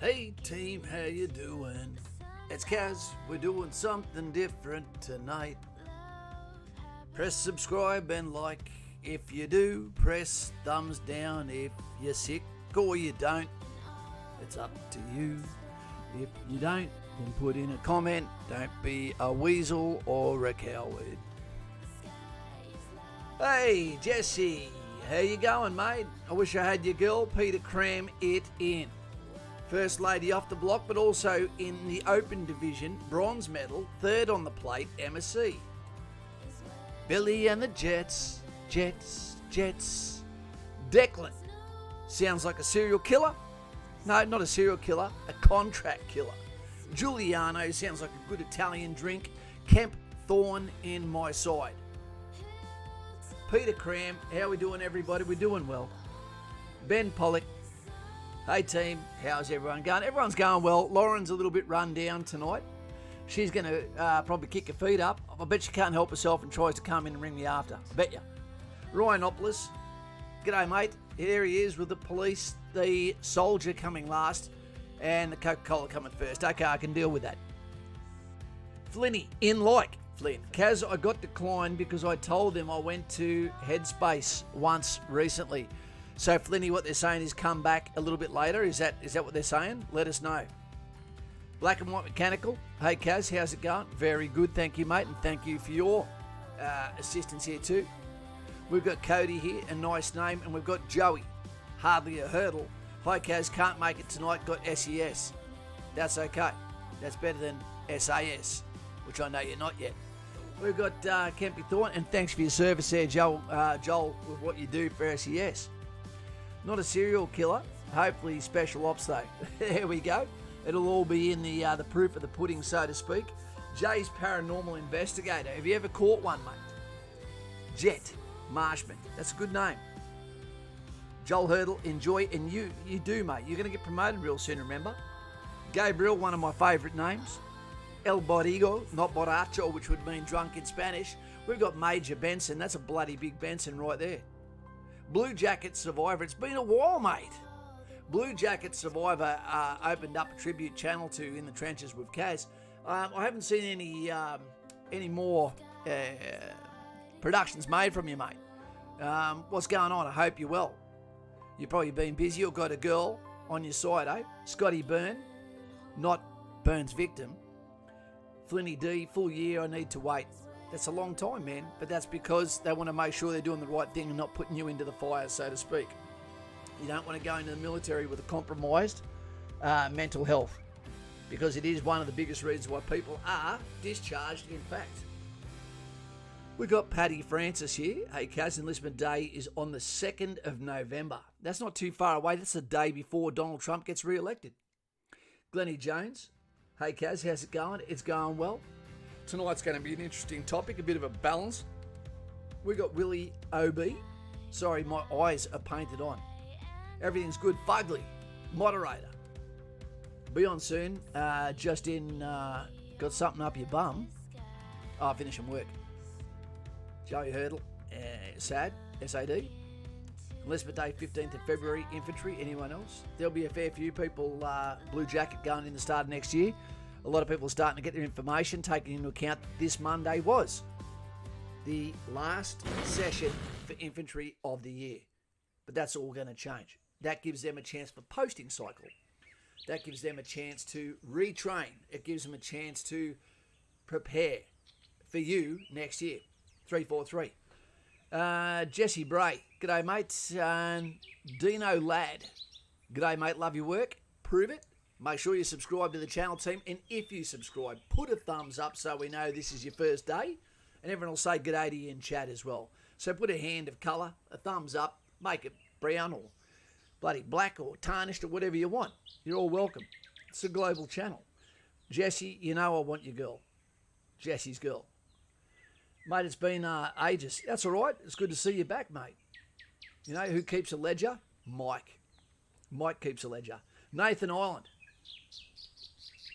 Hey team, how you doing? It's Kaz. We're doing something different tonight. Press subscribe and like if you do. Press thumbs down if you're sick or you don't. It's up to you. If you don't, then put in a comment. Don't be a weasel or a coward. Hey Jesse, how you going, mate? I wish I had your girl, Peter, cram it in. First lady off the block, but also in the open division, bronze medal, third on the plate, Emma C. Billy and the Jets. Declan. Sounds like a serial killer? No, not a serial killer, a contract killer. Giuliano sounds like a good Italian drink. Kemp Thorne in my side. Peter Cram, how we doing, everybody? We're doing well. Ben Pollock. Hey team, how's everyone going? Everyone's going well. Lauren's a little bit run down tonight. She's going to probably kick her feet up. I bet she can't help herself and tries to come in and ring me after. I bet you. Ryanopoulos. G'day, mate. Here he is with the police, the soldier coming last, and the Coca-Cola coming first. Okay, I can deal with that. Flinny, in like Flynn. Kaz, I got declined because I told them I went to Headspace once recently. So Flinny, what they're saying is come back a little bit later. Is that what they're saying? Let us know. Black and White Mechanical. Hey Kaz, how's it going? Very good, thank you, mate, and thank you for your assistance here too. We've got Cody here, a nice name, and we've got Joey. Hardly a hurdle. Hi Kaz, can't make it tonight, got SES. That's okay. That's better than SAS, which I know you're not yet. We've got Kempy Thorne, and thanks for your service there, Joel, with what you do for SES. Not a serial killer, hopefully special ops though. There we go. It'll all be in the proof of the pudding, so to speak. Jay's Paranormal Investigator. Have you ever caught one, mate? Jet Marshman. That's a good name. Joel Hurdle, enjoy, and you do, mate. You're going to get promoted real soon, remember? Gabriel, one of my favourite names. El Borigo, not borracho, which would mean drunk in Spanish. We've got Major Benson. That's a bloody big Benson right there. Blue Jacket Survivor. It's been a while, mate. Blue Jacket Survivor opened up a tribute channel to In the Trenches with Kaz. I haven't seen any more productions made from you, mate. What's going on? I hope you're well. You've probably been busy or got a girl on your side, eh? Scotty Byrne, not Byrne's victim. Flinny D, full year, I need to wait. That's a long time, man, but that's because they want to make sure they're doing the right thing and not putting you into the fire, so to speak. You don't want to go into the military with a compromised mental health, because it is one of the biggest reasons why people are discharged, in fact. We've got Paddy Francis here. Hey, Kaz, Enlistment Day is on the 2nd of November. That's not too far away. That's the day before Donald Trump gets re-elected. Glennie Jones. Hey, Kaz, how's it going? It's going well. Tonight's going to be an interesting topic, a bit of a balance. We got Willie OB. Sorry, my eyes are painted on. Everything's good. Fugly, moderator. Be on soon. Just in, got something up your bum. Oh, finishing work. Joey Hurdle, SAD, SAD. Enlistment Day, 15th of February, infantry. Anyone else? There'll be a fair few people, Blue Jacket, going in the start of next year. A lot of people are starting to get their information, taking into account that this Monday was the last session for infantry of the year. But that's all going to change. That gives them a chance for posting cycle. That gives them a chance to retrain. It gives them a chance to prepare for you next year. 343. Jesse Bray. G'day, mate. Dino Ladd. G'day, mate. Love your work. Prove it. Make sure you subscribe to the channel, team. And if you subscribe, put a thumbs up so we know this is your first day. And everyone will say g'day to you in chat as well. So put a hand of colour, a thumbs up, make it brown or bloody black or tarnished or whatever you want. You're all welcome. It's a global channel. Jesse, you know I want your girl. Jesse's girl. Mate, it's been ages. That's all right. It's good to see you back, mate. You know who keeps a ledger? Mike. Mike keeps a ledger. Nathan Island.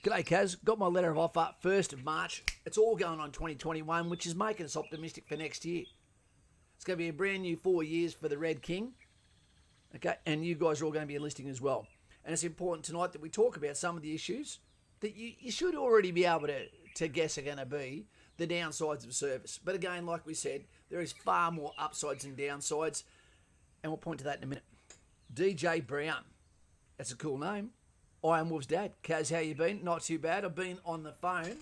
G'day, Kaz. Got my letter of offer, 1st of March. It's all going on 2021, which is making us optimistic for next year. It's going to be a brand new 4 years for the Red King. Okay, and you guys are all going to be enlisting as well. And it's important tonight that we talk about some of the issues that you should already be able to guess are going to be the downsides of service. But again, like we said, there is far more upsides than downsides, and we'll point to that in a minute. DJ Brown, that's a cool name. Iron Wolf's dad. Kaz, how you been? Not too bad. I've been on the phone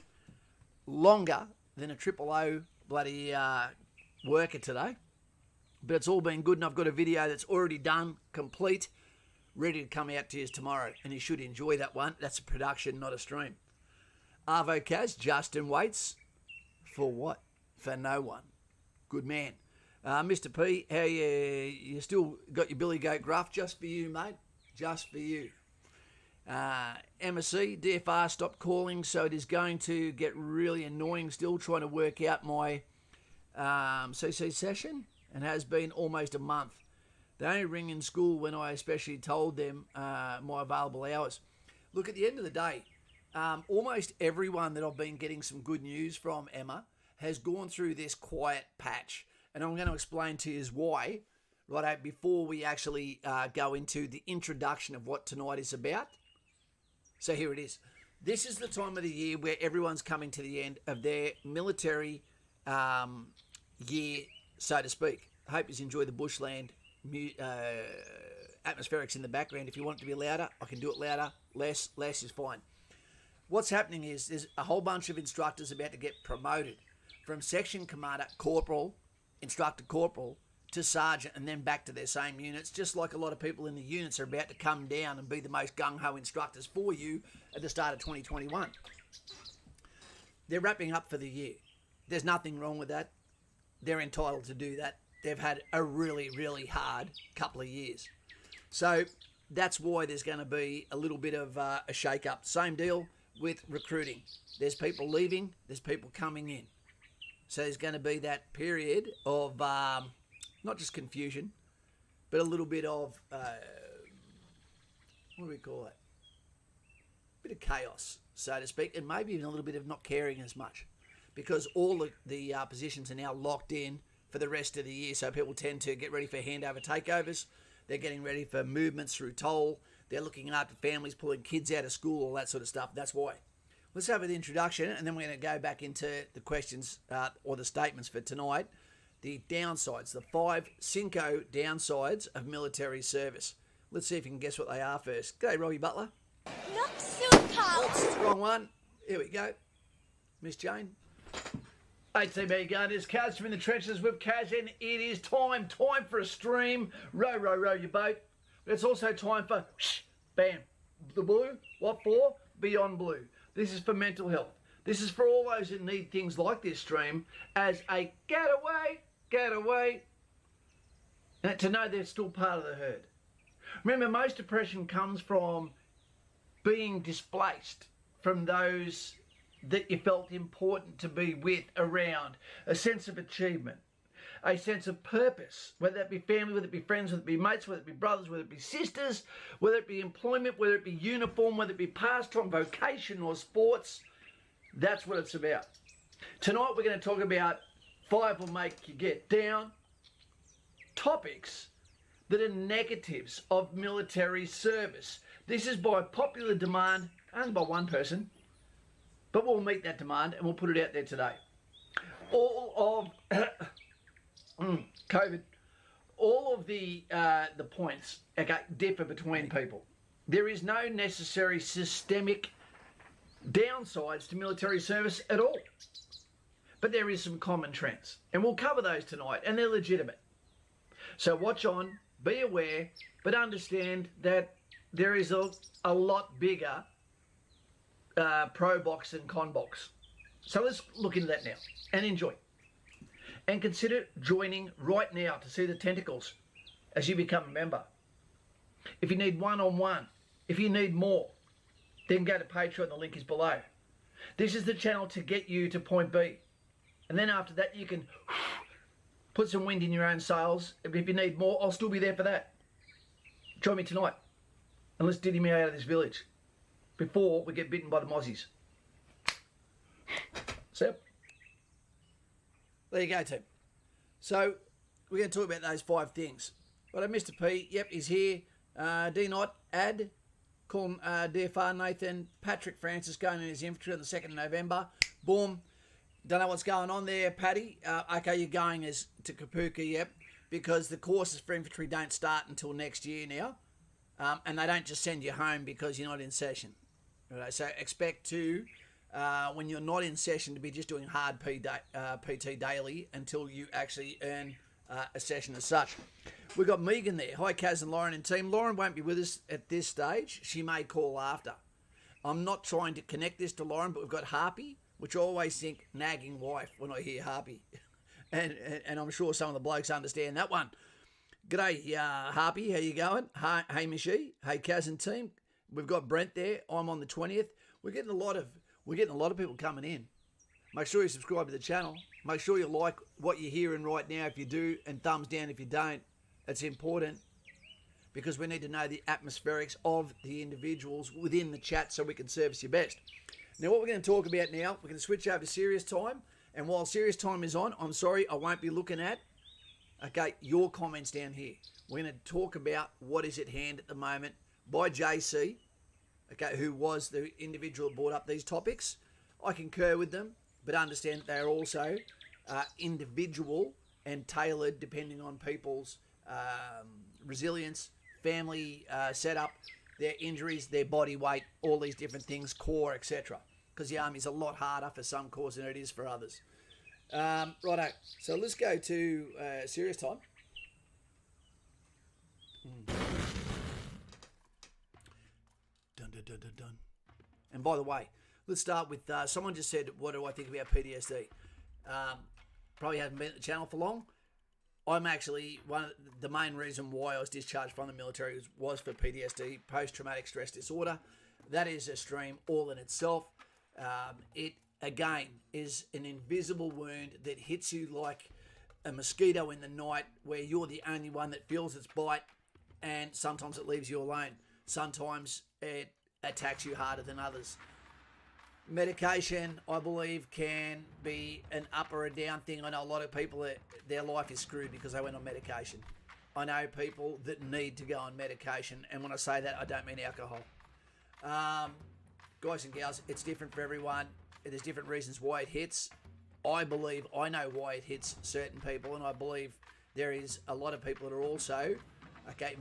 longer than a triple O bloody worker today, but it's all been good, and I've got a video that's already done, complete, ready to come out to you tomorrow, and you should enjoy that one. That's a production, not a stream. Arvo Kaz, Justin waits for what? For no one. Good man. Mr. P, how you still got your Billy Goat gruff? Just for you, mate. Just for you. MSC, DFR stopped calling, so it is going to get really annoying still trying to work out my CC session, and has been almost a month. They only ring in school when I especially told them my available hours. Look, at the end of the day, almost everyone that I've been getting some good news from, Emma, has gone through this quiet patch. And I'm going to explain to you why, right, before we actually go into the introduction of what tonight is about. So here it is. This is the time of the year where everyone's coming to the end of their military year, so to speak. I hope you enjoy the bushland atmospherics in the background. If you want it to be louder, I can do it louder. Less is fine. What's happening is there's a whole bunch of instructors about to get promoted from section commander, corporal, instructor corporal, to sergeant, and then back to their same units, just like a lot of people in the units are about to come down and be the most gung-ho instructors for you at the start of 2021. They're wrapping up for the year. There's nothing wrong with that. They're entitled to do that. They've had a really, really hard couple of years. So that's why there's going to be a little bit of a shake-up. Same deal with recruiting. There's people leaving, there's people coming in. So there's going to be that period of not just confusion, but a little bit of, what do we call it? A bit of chaos, so to speak, and maybe even a little bit of not caring as much, because all the positions are now locked in for the rest of the year. So people tend to get ready for handover takeovers. They're getting ready for movements through toll. They're looking after families, pulling kids out of school, all that sort of stuff. That's why. Let's have an introduction, and then we're going to go back into the questions or the statements for tonight. The downsides, the 5 Cinco downsides of military service. Let's see if you can guess what they are first. G'day, Robbie Butler. Not so tough. Oops, wrong one. Here we go. Miss Jane. ATB Gunners, Kaz from in the trenches with Kaz, and it is time for a stream. Row, row, row your boat. But it's also time for, bam, the blue. What for? Beyond blue. This is for mental health. This is for all those that need things like this stream as a getaway, and to know they're still part of the herd. Remember, most depression comes from being displaced from those that you felt important to be with, around, a sense of achievement, a sense of purpose, whether it be family, whether it be friends, whether it be mates, whether it be brothers, whether it be sisters, whether it be employment, whether it be uniform, whether it be pastime, vocation or sports. That's what it's about. Tonight we're going to talk about 5 will make you get down, topics that are negatives of military service. This is by popular demand, and by one person, but we'll meet that demand and we'll put it out there today. All of COVID, all of the points differ between people. There is no necessary systemic downsides to military service at all. But there is some common trends, and we'll cover those tonight, and they're legitimate. So watch on, be aware, but understand that there is a lot bigger pro box and con box. So let's look into that now and enjoy. And consider joining right now to see the tentacles as you become a member. If you need one-on-one, if you need more, then go to Patreon, the link is below. This is the channel to get you to point B. And then after that, you can put some wind in your own sails. If you need more, I'll still be there for that. Join me tonight. And let's diddy me out of this village before we get bitten by the mozzies. So, there you go, team. So, we're going to talk about those 5 things. But Mr. P, yep, he's here. D-Not, add calling DFR Nathan Patrick Francis going in his infantry on the 2nd of November. Boom. Don't know what's going on there, Paddy. Okay, you're going as to Kapuka, yep, because the courses for infantry don't start until next year now, and they don't just send you home because you're not in session. Right, so expect to, when you're not in session, to be just doing hard PT daily until you actually earn a session as such. We've got Megan there. Hi, Kaz and Lauren and team. Lauren won't be with us at this stage. She may call after. I'm not trying to connect this to Lauren, but we've got Harpy, which I always think nagging wife when I hear Harpy. and I'm sure some of the blokes understand that one. G'day, Harpy. How you going? Hey, Michie. Hey, Kaz and team. We've got Brent there. I'm on the 20th. We're getting a lot of people coming in. Make sure you subscribe to the channel. Make sure you like what you're hearing right now if you do, and thumbs down if you don't. It's important because we need to know the atmospherics of the individuals within the chat so we can service you best. Now, what we're going to talk about now, we're going to switch over to serious time. And while serious time is on, I'm sorry, I won't be looking at, your comments down here. We're going to talk about what is at hand at the moment by JC, who was the individual who brought up these topics. I concur with them, but understand that they are also individual and tailored depending on people's resilience, family setup, their injuries, their body weight, all these different things, core, etc. Because the army's a lot harder for some corps than it is for others. Righto, so let's go to serious time. Dun, dun, dun, dun, dun. And by the way, let's start with someone just said, what do I think about PTSD? Probably haven't been at the channel for long. I'm actually, the main reason why I was discharged from the military was for PTSD, post-traumatic stress disorder. That is a stream all in itself. It, again, is an invisible wound that hits you like a mosquito in the night where you're the only one that feels its bite, and sometimes it leaves you alone. Sometimes it attacks you harder than others. Medication, I believe, can be an up or a down thing. I know a lot of people, their life is screwed because they went on medication. I know people that need to go on medication, and when I say that, I don't mean alcohol. Guys and gals, it's different for everyone. There's different reasons why it hits. I believe I know why it hits certain people, and I believe there is a lot of people that are also,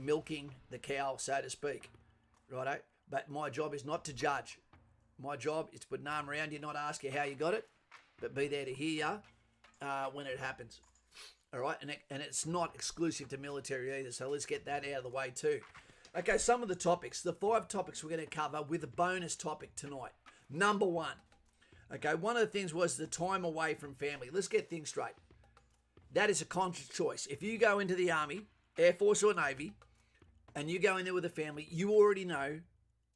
milking the cow, so to speak. Righto? But my job is not to judge. My job is to put an arm around you, not ask you how you got it, but be there to hear you when it happens. All right? And it's not exclusive to military either, so let's get that out of the way too. Okay, some of the topics. The 5 topics we're going to cover with a bonus topic tonight. Number 1. Okay, one of the things was the time away from family. Let's get things straight. That is a conscious choice. If you go into the Army, Air Force or Navy, and you go in there with a family, you already know,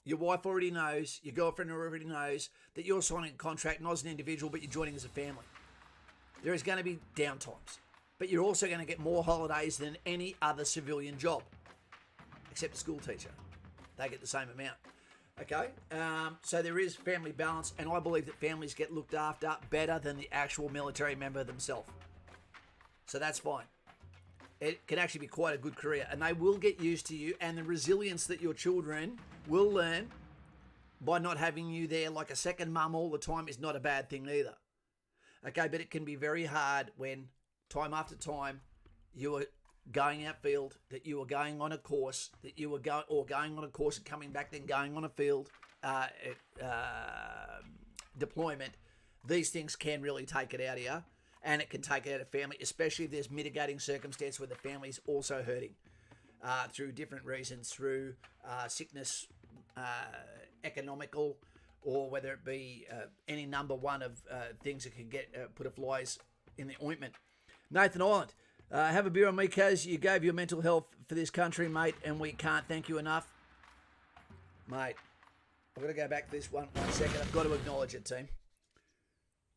your wife already knows, your girlfriend already knows that you're signing a contract not as an individual, but you're joining as a family. There is going to be downtimes, but you're also going to get more holidays than any other civilian job, except a school teacher. They get the same amount. Okay, so there is family balance, and I believe that families get looked after better than the actual military member themselves. So that's fine. It can actually be quite a good career, and they will get used to you, and the resilience that your children will learn by not having you there like a second mum all the time is not a bad thing either. Okay, but it can be very hard when time after time you are going outfield, that you are going on a course, that you are going on a course and coming back, then going on a field deployment. These things can really take it out of you, and it can take it out of family, especially if there's mitigating circumstance where the family's also hurting through different reasons, through sickness, economical, or whether it be any number one of things that can get put a flies in the ointment. Nathan Ireland, have a beer on me, Kaz. You gave your mental health for this country, mate, and we can't thank you enough. Mate, I've got to go back to this one second. I've got to acknowledge it, team.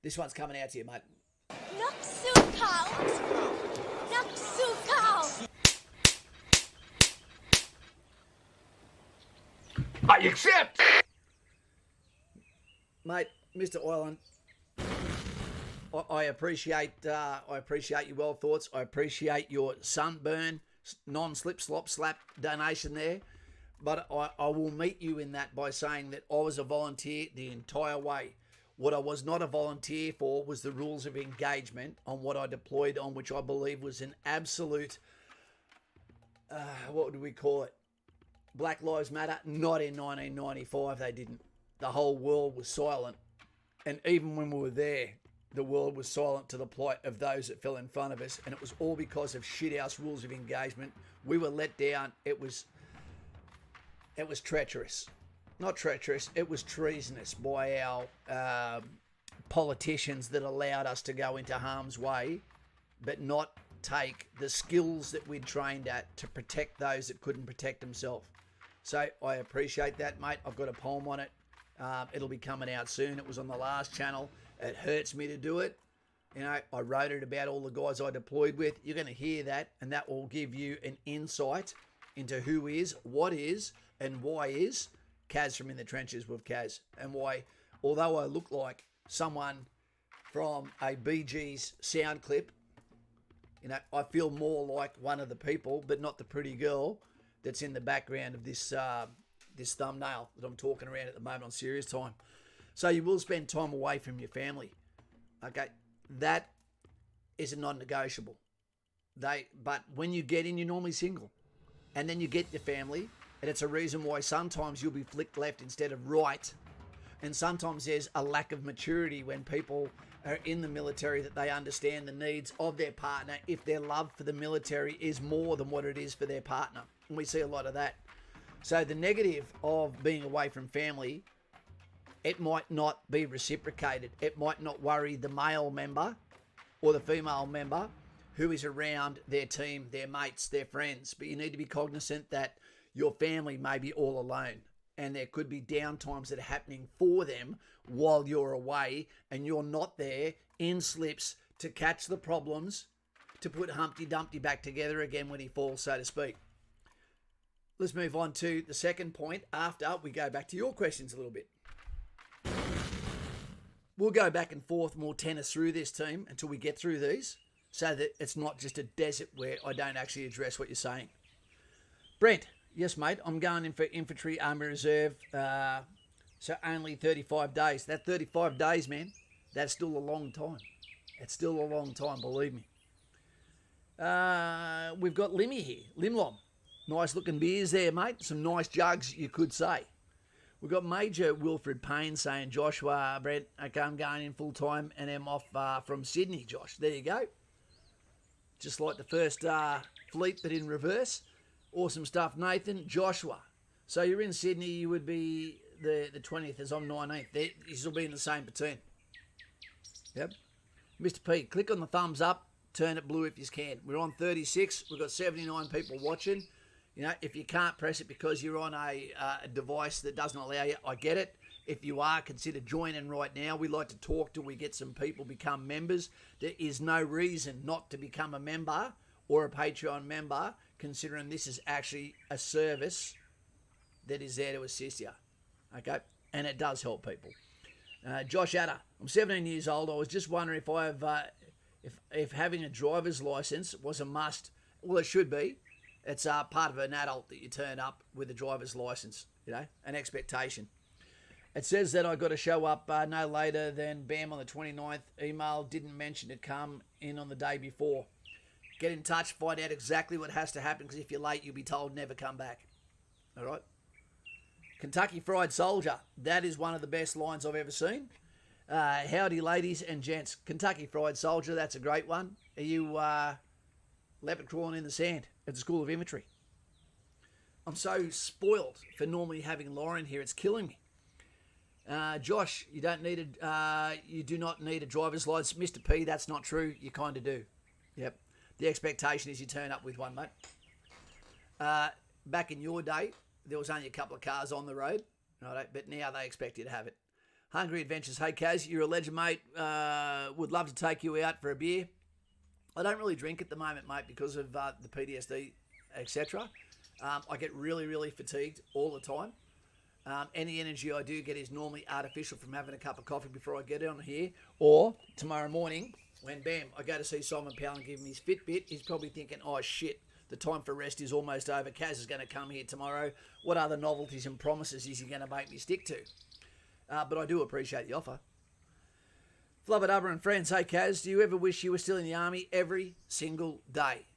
This one's coming out to you, mate. Not so cold. Not so cold. I accept. Mate, Mr. Ireland, I appreciate your well thoughts. I appreciate your sunburn, non-slip, slop, slap donation there. But I will meet you in that by saying that I was a volunteer the entire way. What I was not a volunteer for was the rules of engagement on what I deployed on, which I believe was an absolute, what would we call it? Black Lives Matter. Not in 1995, they didn't. The whole world was silent. And even when we were there, the world was silent to the plight of those that fell in front of us. And it was all because of shithouse rules of engagement. We were let down. It was treacherous. Not treacherous, it was treasonous by our politicians that allowed us to go into harm's way, but not take the skills that we'd trained at to protect those that couldn't protect themselves. So I appreciate that, mate. I've got a poem on it. It'll be coming out soon. It was on the last channel. It hurts me to do it. You know, I wrote it about all the guys I deployed with. You're going to hear that, and that will give you an insight into who is, what is, and why is Kaz from In the Trenches with Kaz, and why, although I look like someone from a Bee Gees sound clip, you know, I feel more like one of the people, but not the pretty girl that's in the background of this this thumbnail that I'm talking around at the moment on Serious Time. So you will spend time away from your family. Okay, that is a non-negotiable. But when you get in, you're normally single, and then you get your family. And it's a reason why sometimes you'll be flicked left instead of right. And sometimes there's a lack of maturity when people are in the military, that they understand the needs of their partner if their love for the military is more than what it is for their partner. And we see a lot of that. So the negative of being away from family, it might not be reciprocated. It might not worry the male member or the female member who is around their team, their mates, their friends. But you need to be cognizant that your family may be all alone, and there could be down times that are happening for them while you're away, and you're not there in slips to catch the problems, to put Humpty Dumpty back together again when he falls, so to speak. Let's move on to the second point after we go back to your questions a little bit. We'll go back and forth and we'll tennis through this, team, until we get through these, so that it's not just a desert where I don't actually address what you're saying. Brent, yes, mate, I'm going in for Infantry Army Reserve, so only 35 days. That 35 days, man, that's still a long time. It's still a long time, believe me. We've got Limmy here, Limlom. Nice looking beers there, mate. Some nice jugs, you could say. We've got Major Wilfred Payne saying, Joshua, Brent, okay, I'm going in full time and I'm off from Sydney, Josh. There you go. Just like the first fleet, but in reverse. Awesome stuff, Nathan. Joshua. So you're in Sydney, you would be the 20th as I'm 19th. You still be in the same platoon. Yep. Mr. P, click on the thumbs up, turn it blue if you can. We're on 36. We've got 79 people watching. You know, if you can't press it because you're on a device that doesn't allow you, I get it. If you are, consider joining right now. We like to talk till we get some people become members. There is no reason not to become a member or a Patreon member, considering this is actually a service that is there to assist you. Okay? And it does help people. Josh Adder, I'm 17 years old. I was just wondering if I have, if having a driver's license was a must. Well, it should be. It's part of an adult that you turn up with a driver's license, you know, an expectation. It says that I got to show up no later than BAM on the 29th. Email didn't mention to come in on the day before. Get in touch, find out exactly what has to happen, because if you're late, you'll be told never come back. All right? Kentucky Fried Soldier. That is one of the best lines I've ever seen. Howdy, ladies and gents. Kentucky Fried Soldier, that's a great one. Are you leopard crawling in the sand at the School of Infantry? I'm so spoiled for normally having Lauren here. It's killing me. Josh, you do not need a driver's license. Mr. P, that's not true. You kind of do. Yep. The expectation is you turn up with one, mate. Back in your day, there was only a couple of cars on the road, right? But now they expect you to have it. Hungry Adventures. Hey, Kaz, you're a legend, mate. Would love to take you out for a beer. I don't really drink at the moment, mate, because of the PTSD, etc. I get really, really fatigued all the time. Any energy I do get is normally artificial from having a cup of coffee before I get on here. Or tomorrow morning, when, bam, I go to see Simon Powell and give him his Fitbit, he's probably thinking, oh, shit, The time for rest is almost over. Kaz is going to come here tomorrow. What other novelties and promises is he going to make me stick to? But I do appreciate the offer. Flubber and friends, hey Kaz, do you ever wish you were still in the army every single day?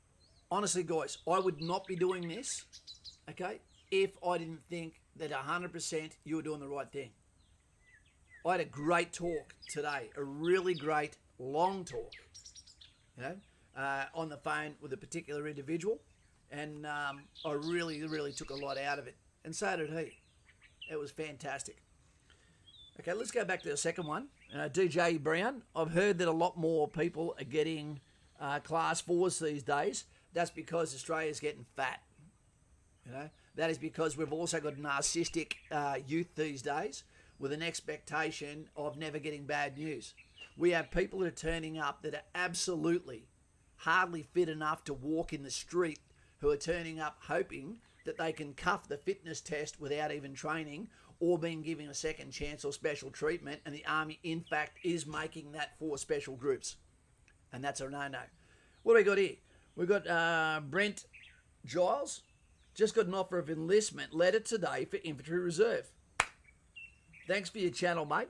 Honestly, guys, I would not be doing this, okay, if I didn't think that 100% you were doing the right thing. I had a great talk today, a really great long talk, on the phone with a particular individual, and I really took a lot out of it, and so did he. It was fantastic. Okay, let's go back to the second one. DJ Brown, I've heard that a lot more people are getting class 4s these days. That's because Australia's getting fat. That is because we've also got narcissistic youth these days with an expectation of never getting bad news. We have people that are turning up that are absolutely hardly fit enough to walk in the street, who are turning up hoping that they can cuff the fitness test without even training or being given a second chance or special treatment, and the Army, in fact, is making that for special groups. And that's a no-no. What do we got here? We've got Brent Giles. Just got an offer of enlistment letter today for Infantry Reserve. Thanks for your channel, mate.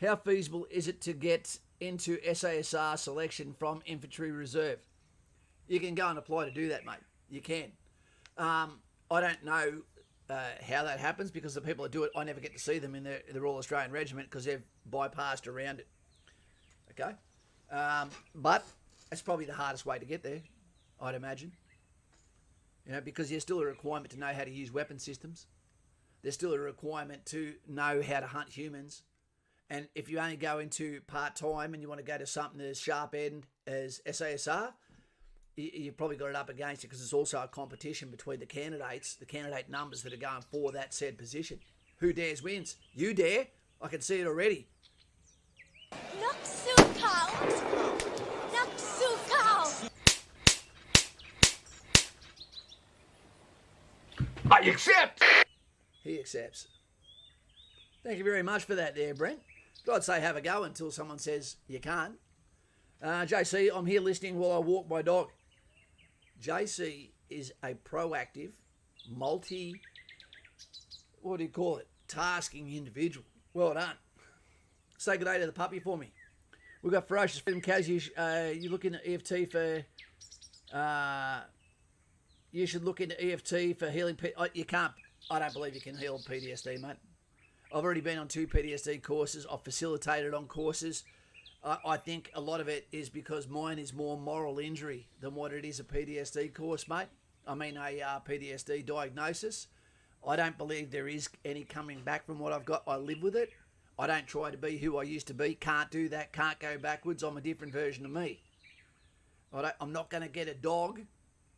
How feasible is it to get into SASR selection from Infantry Reserve? You can go and apply to do that, mate. You can. I don't know how that happens, because the people that do it, I never get to see them in the Royal Australian Regiment because they've bypassed around it. Okay? But it's probably the hardest way to get there, I'd imagine. Because there's still a requirement to know how to use weapon systems. There's still a requirement to know how to hunt humans. And if you only go into part-time and you want to go to something as sharp end as SASR, you've probably got it up against it, because there's also a competition between the candidates, the candidate numbers that are going for that said position. Who dares wins? You dare. I can see it already. I accept. He accepts. Thank you very much for that there, Brent. I'd say have a go until someone says you can't. JC, I'm here listening while I walk my dog. JC is a proactive, tasking individual. Well done. Say good day to the puppy for me. We've got Ferocious Freedom Kaz. You look into EFT for... you should look into EFT for healing... You can't... I don't believe you can heal PTSD, mate. I've already been on 2 PTSD courses. I've facilitated on courses. I think a lot of it is because mine is more moral injury than what it is a PTSD course, mate. I mean a PTSD diagnosis. I don't believe there is any coming back from what I've got. I live with it. I don't try to be who I used to be. Can't do that. Can't go backwards. I'm a different version of me. I'm not going to get a dog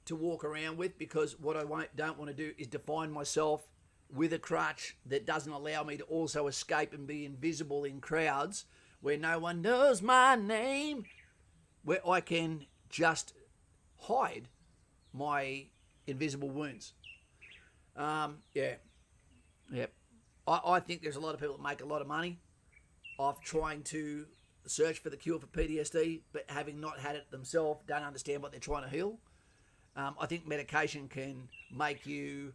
to walk around with, because what I don't want to do is define myself with a crutch that doesn't allow me to also escape and be invisible in crowds where no one knows my name, where I can just hide my invisible wounds. Yeah. I think there's a lot of people that make a lot of money off trying to search for the cure for PTSD, but having not had it themselves, don't understand what they're trying to heal. I think medication can make you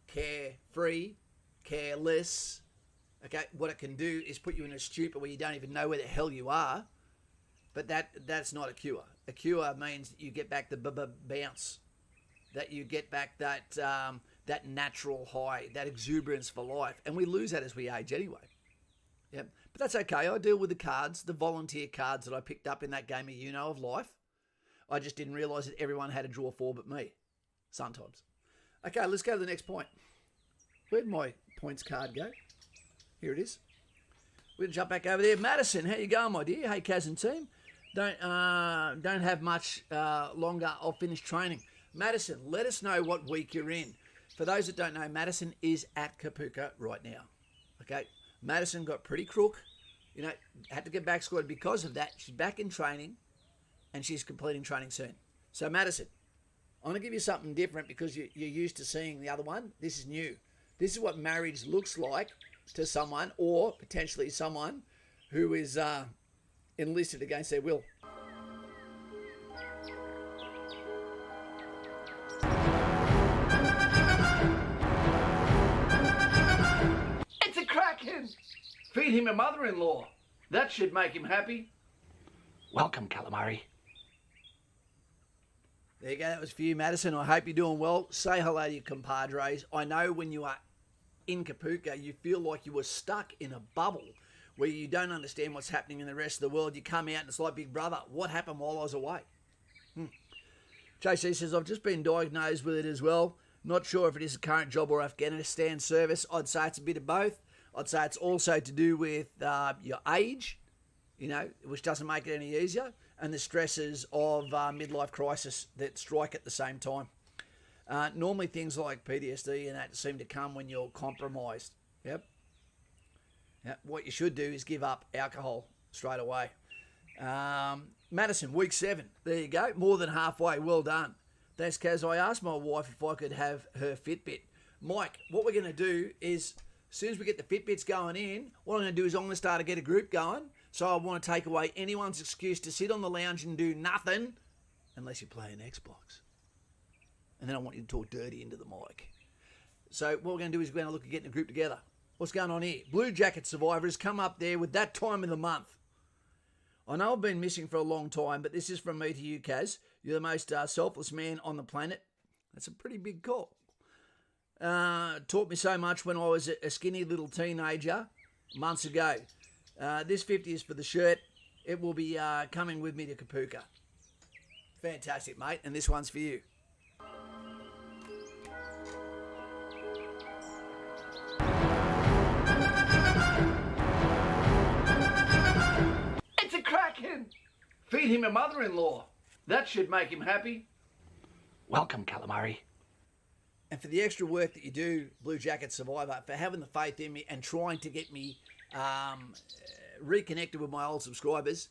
carefree, careless. Okay, what it can do is put you in a stupor where you don't even know where the hell you are. But that's not a cure. A cure means that you get back the bounce, that you get back that natural high, that exuberance for life, and we lose that as we age anyway. Yeah, but that's okay. I deal with the cards, the volunteer cards that I picked up in that game of life. I just didn't realise that everyone had a draw 4 but me. Sometimes. Okay, let's go to the next point. Where'd my points card go? Here it is. We'll jump back over there. Madison, how you going, my dear? Hey, Kaz and team. Don't have much longer. I'll finish training. Madison, let us know what week you're in. For those that don't know, Madison is at Kapuka right now. Okay, Madison got pretty crook. Had to get back squad because of that. She's back in training, and she's completing training soon. So, Madison, I'm going to give you something different because you're used to seeing the other one. This is new. This is what marriage looks like to someone, or potentially someone who is enlisted against their will. cracking. Feed him a mother-in-law. That should make him happy. Welcome, calamari. There you go. That was for you, Madison. I hope you're doing well. Say hello to your compadres. I know when you are in Kapuka, you feel like you were stuck in a bubble where you don't understand what's happening in the rest of the world. You come out and it's like Big Brother. What happened while I was away? JC says, I've just been diagnosed with it as well. Not sure if it is a current job or Afghanistan service. I'd say it's a bit of both. I'd say it's also to do with your age, which doesn't make it any easier, and the stresses of midlife crisis that strike at the same time. Normally things like PTSD and that seem to come when you're compromised. Yep. What you should do is give up alcohol straight away. Madison, week 7. There you go. More than halfway. Well done. Thanks, Kaz. I asked my wife if I could have her Fitbit. Mike, what we're going to do is, as soon as we get the Fitbits going in, what I'm going to do is I'm going to start to get a group going. So I want to take away anyone's excuse to sit on the lounge and do nothing unless you play an Xbox. And then I want you to talk dirty into the mic. So what we're going to do is we're going to look at getting a group together. What's going on here? Blue Jacket Survivors come up there with that time of the month. I know I've been missing for a long time, but this is from me to you, Kaz. You're the most selfless man on the planet. That's a pretty big call. Taught me so much when I was a skinny little teenager months ago. This 50 is for the shirt. It will be coming with me to Kapuka. Fantastic, mate. And this one's for you. It's a cracking. Feed him a mother-in-law. That should make him happy. Welcome, calamari. And for the extra work that you do, Blue Jacket Survivor, for having the faith in me and trying to get me reconnected with my old subscribers.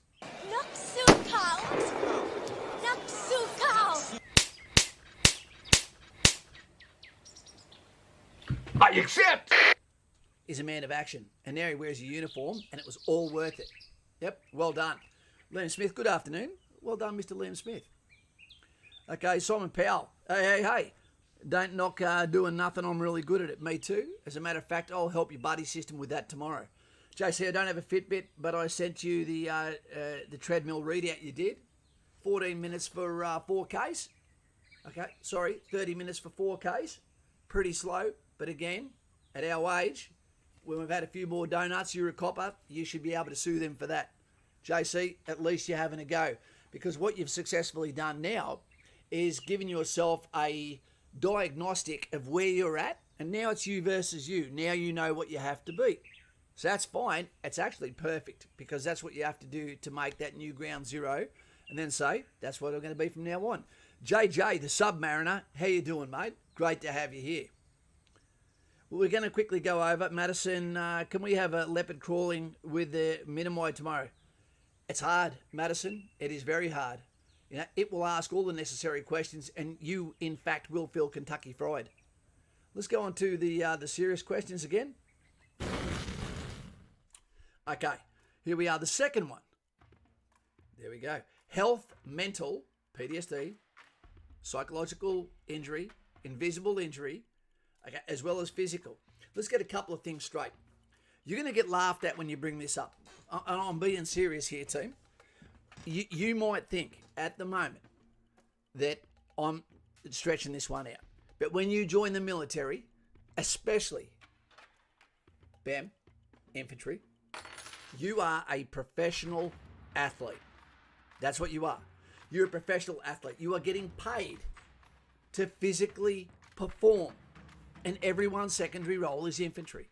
I accept. Is a man of action. And now he wears a uniform and it was all worth it. Yep, well done. Liam Smith, good afternoon. Well done, Mr. Liam Smith. Okay, Simon Powell. Hey. Don't knock doing nothing. I'm really good at it. Me too. As a matter of fact, I'll help your buddy system with that tomorrow. JC, I don't have a Fitbit, but I sent you the treadmill readout you did. 14 minutes for 4Ks. Okay, sorry, 30 minutes for 4Ks. Pretty slow, but again, at our age, when we've had a few more donuts, you're a copper, you should be able to sue them for that. JC, at least you're having a go. Because what you've successfully done now is giving yourself a diagnostic of where you're at, and now it's you versus you. Now you know what you have to be. So that's fine. It's actually perfect, because that's what you have to do to make that new ground zero, and then say, that's what I'm going to be from now on. JJ, the Submariner, how you doing, mate? Great to have you here. Well, we're going to quickly go over. Madison, can we have a leopard crawling with the Minimoy tomorrow? It's hard, Madison. It is very hard. It will ask all the necessary questions, and you, in fact, will feel Kentucky Fried. Let's go on to the serious questions again. Okay, here we are. The second one. There we go. Health, mental, PTSD, psychological injury, invisible injury, okay, as well as physical. Let's get a couple of things straight. You're going to get laughed at when you bring this up. And I'm being serious here, team. You might think at the moment that I'm stretching this one out. But when you join the military, especially BAM, infantry, you are a professional athlete. That's what you are. You're a professional athlete. You are getting paid to physically perform. And everyone's secondary role is infantry.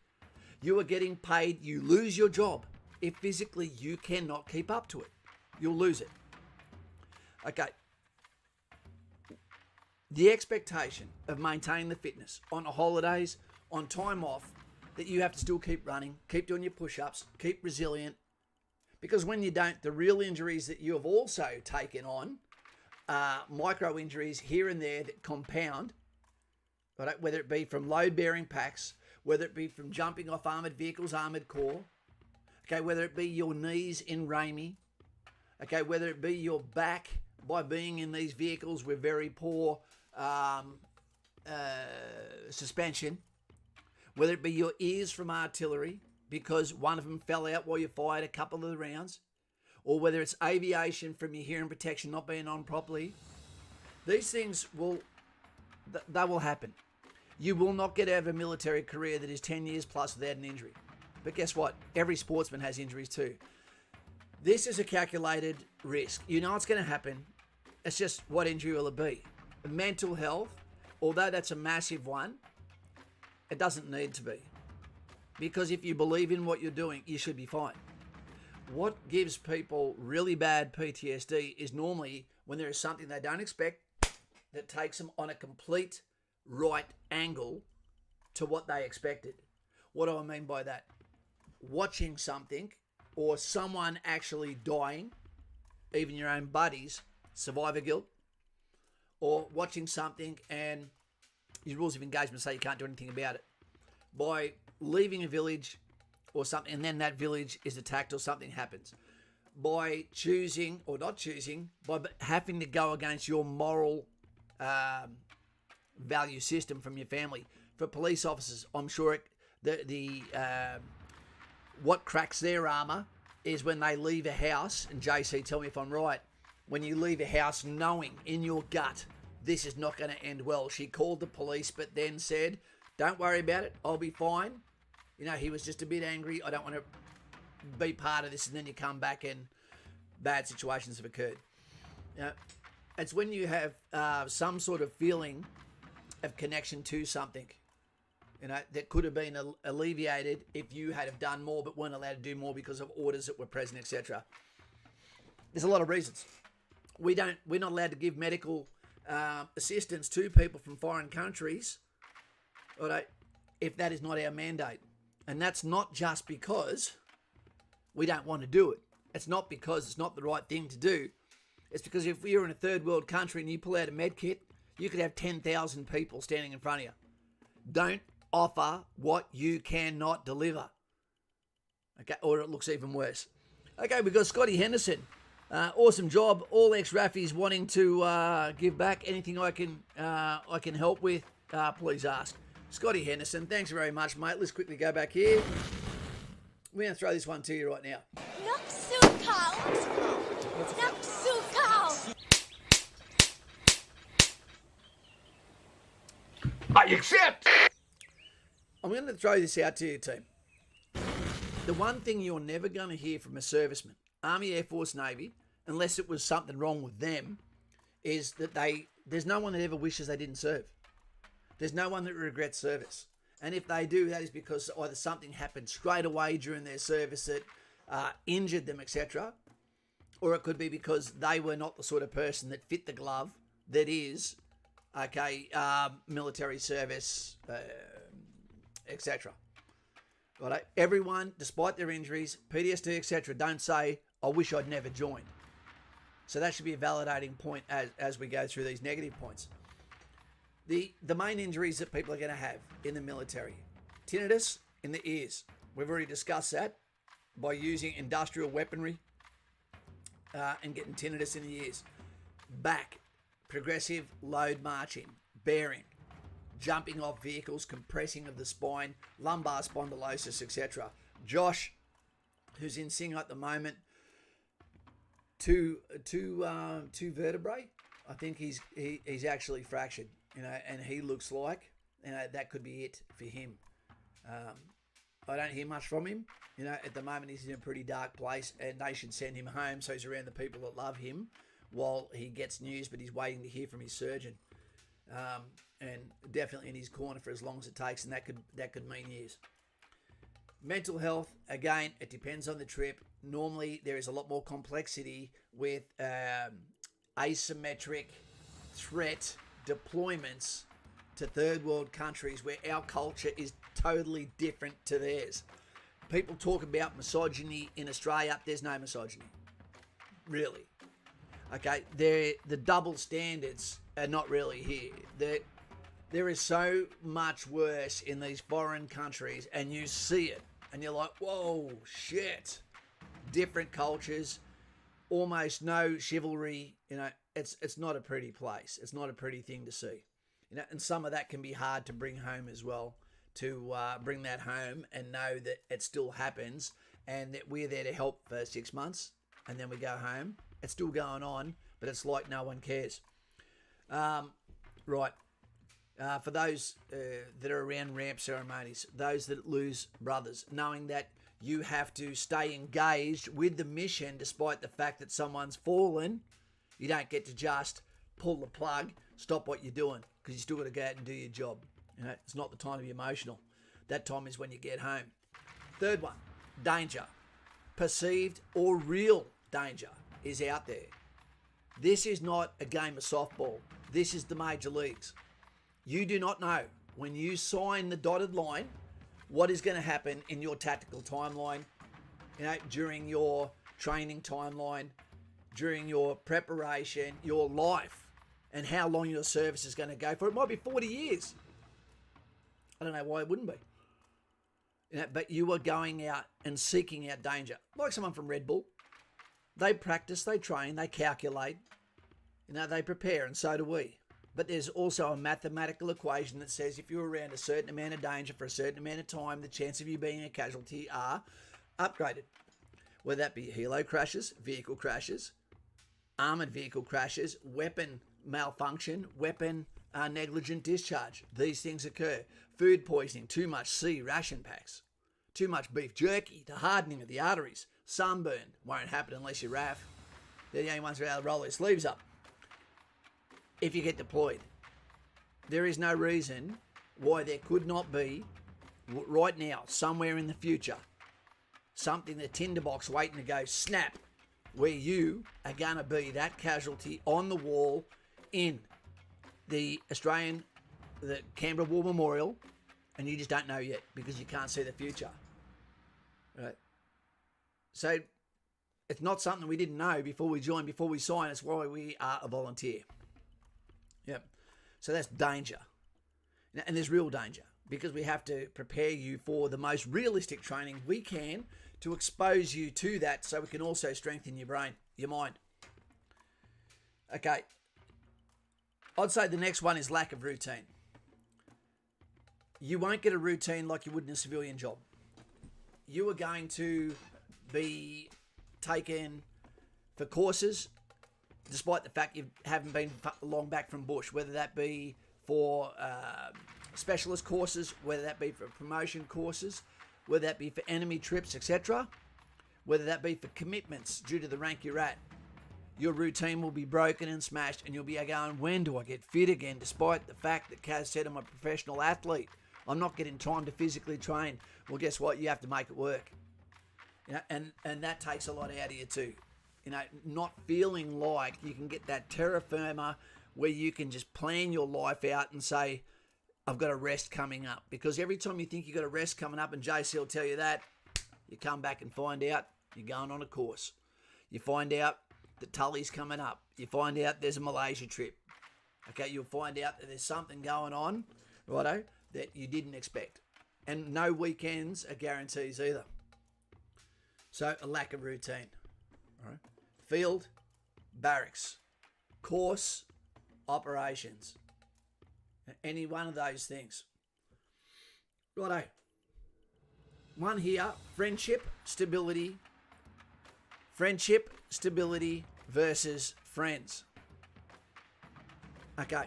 You are getting paid. You lose your job if physically you cannot keep up to it. You'll lose it. Okay. The expectation of maintaining the fitness on holidays, on time off, that you have to still keep running, keep doing your push-ups, keep resilient. Because when you don't, the real injuries that you have also taken on are micro injuries here and there that compound, right? Whether it be from load-bearing packs, whether it be from jumping off armoured vehicles, armoured core, okay, whether it be your knees in Ramey, okay, whether it be your back by being in these vehicles with very poor suspension, whether it be your ears from artillery because one of them fell out while you fired a couple of the rounds, or whether it's aviation from your hearing protection not being on properly, these things will happen. You will not get out of a military career that is 10 years plus without an injury. But guess what? Every sportsman has injuries too. This is a calculated risk. You know it's going to happen. It's just what injury will it be? Mental health, although that's a massive one, it doesn't need to be. Because if you believe in what you're doing, you should be fine. What gives people really bad PTSD is normally when there is something they don't expect that takes them on a complete right angle to what they expected. What do I mean by that? Watching something or someone actually dying, even your own buddies, survivor guilt, or watching something and your rules of engagement say you can't do anything about it. By leaving a village or something and then that village is attacked or something happens. By choosing or not choosing, by having to go against your moral value system from your family. For police officers, I'm sure what cracks their armour is when they leave a house, and JC, tell me if I'm right, when you leave a house knowing in your gut this is not going to end well. She called the police but then said, don't worry about it, I'll be fine. You know, he was just a bit angry, I don't want to be part of this, and then you come back and bad situations have occurred. You know, it's when you have some sort of feeling of connection to something, you know, that could have been alleviated if you had have done more but weren't allowed to do more because of orders that were present, etc. There's a lot of reasons. We're not allowed to give medical assistance to people from foreign countries, right, if that is not our mandate. And that's not just because we don't want to do it. It's not because it's not the right thing to do. It's because if you're in a third world country and you pull out a med kit, you could have 10,000 people standing in front of you. Don't offer what you cannot deliver. Okay, or it looks even worse. Okay, we've got Scotty Henderson. Awesome job. All ex-Raffies wanting to give back. Anything I can help with, please ask. Scotty Henderson, thanks very much, mate. Let's quickly go back here. We're going to throw this one to you right now. Not so cold. Not so cold. I accept! I'm going to throw this out to you, team. The one thing you're never going to hear from a serviceman, Army, Air Force, Navy, unless it was something wrong with them, is that there's no one that ever wishes they didn't serve. There's no one that regrets service. And if they do, that is because either something happened straight away during their service that injured them, etc., or it could be because they were not the sort of person that fit the glove that is, military service, etc. Right? Everyone, despite their injuries, PTSD, etc., don't say, I wish I'd never joined. So that should be a validating point as we go through these negative points. The main injuries that people are going to have in the military. Tinnitus in the ears. We've already discussed that by using industrial weaponry and getting tinnitus in the ears. Back, progressive load marching, bearing, jumping off vehicles, compressing of the spine, lumbar spondylosis, etc. Josh, who's in Sing at the moment, two vertebrae. I think he's actually fractured, you know, and he looks like, you know, that could be it for him. I don't hear much from him. You know, at the moment he's in a pretty dark place, and they should send him home so he's around the people that love him while he gets news, but he's waiting to hear from his surgeon. And definitely in his corner for as long as it takes, and that could mean years. Mental health, again, it depends on the trip. Normally there is a lot more complexity with asymmetric threat deployments to third world countries where our culture is totally different to theirs. People talk about misogyny in Australia. There's no misogyny, really. Okay, the double standards are not really here. There is so much worse in these foreign countries, and you see it, and you're like, whoa, shit. Different cultures, almost no chivalry. You know, it's not a pretty place. It's not a pretty thing to see. You know, and some of that can be hard to bring home as well, to bring that home and know that it still happens and that we're there to help for 6 months and then we go home. It's still going on, but it's like no one cares. Right. For those that are around ramp ceremonies, those that lose brothers, knowing that you have to stay engaged with the mission despite the fact that someone's fallen, you don't get to just pull the plug, stop what you're doing, because you still got to go out and do your job. You know, it's not the time to be emotional. That time is when you get home. Third one, danger. Perceived or real danger is out there. This is not a game of softball. This is the major leagues. You do not know when you sign the dotted line what is going to happen in your tactical timeline, during your training timeline, during your preparation, your life, and how long your service is going to go for. It might be 40 years. I don't know why it wouldn't be. But you are going out and seeking out danger. Like someone from Red Bull. They practice, they train, they calculate, they prepare, and so do we. But there's also a mathematical equation that says if you're around a certain amount of danger for a certain amount of time, the chance of you being a casualty are upgraded. Whether that be helo crashes, vehicle crashes, armoured vehicle crashes, weapon malfunction, weapon negligent discharge. These things occur. Food poisoning, too much C ration packs, too much beef jerky, the hardening of the arteries, sunburn. Won't happen unless you're RAF. They're the only ones who are able to roll their sleeves up. If you get deployed, there is no reason why there could not be, right now, somewhere in the future, something, the tinderbox waiting to go snap, where you are going to be that casualty on the wall in the Canberra War Memorial, and you just don't know yet because you can't see the future. Right? So it's not something we didn't know before we joined, before we signed. It's why we are a volunteer. Yep. So that's danger. And there's real danger because we have to prepare you for the most realistic training we can to expose you to that so we can also strengthen your brain, your mind. Okay. I'd say the next one is lack of routine. You won't get a routine like you would in a civilian job. You are going to be taken for courses despite the fact you haven't been long back from bush, whether that be for specialist courses, whether that be for promotion courses, whether that be for enemy trips, etc., whether that be for commitments due to the rank you're at. Your routine will be broken and smashed, and you'll be going, when do I get fit again, despite the fact that Kaz said I'm a professional athlete. I'm not getting time to physically train. Well, guess what? You have to make it work. And that takes a lot out of you too. Not feeling like you can get that terra firma where you can just plan your life out and say, I've got a rest coming up. Because every time you think you've got a rest coming up, and JC will tell you that, you come back and find out you're going on a course. You find out that Tully's coming up. You find out there's a Malaysia trip. Okay, you'll find out that there's something going on, righto, that you didn't expect. And no weekends are guarantees either. So a lack of routine. All right. Field, barracks, course, operations. Any one of those things. Righto. One here, friendship, stability. Friendship, stability versus friends. Okay.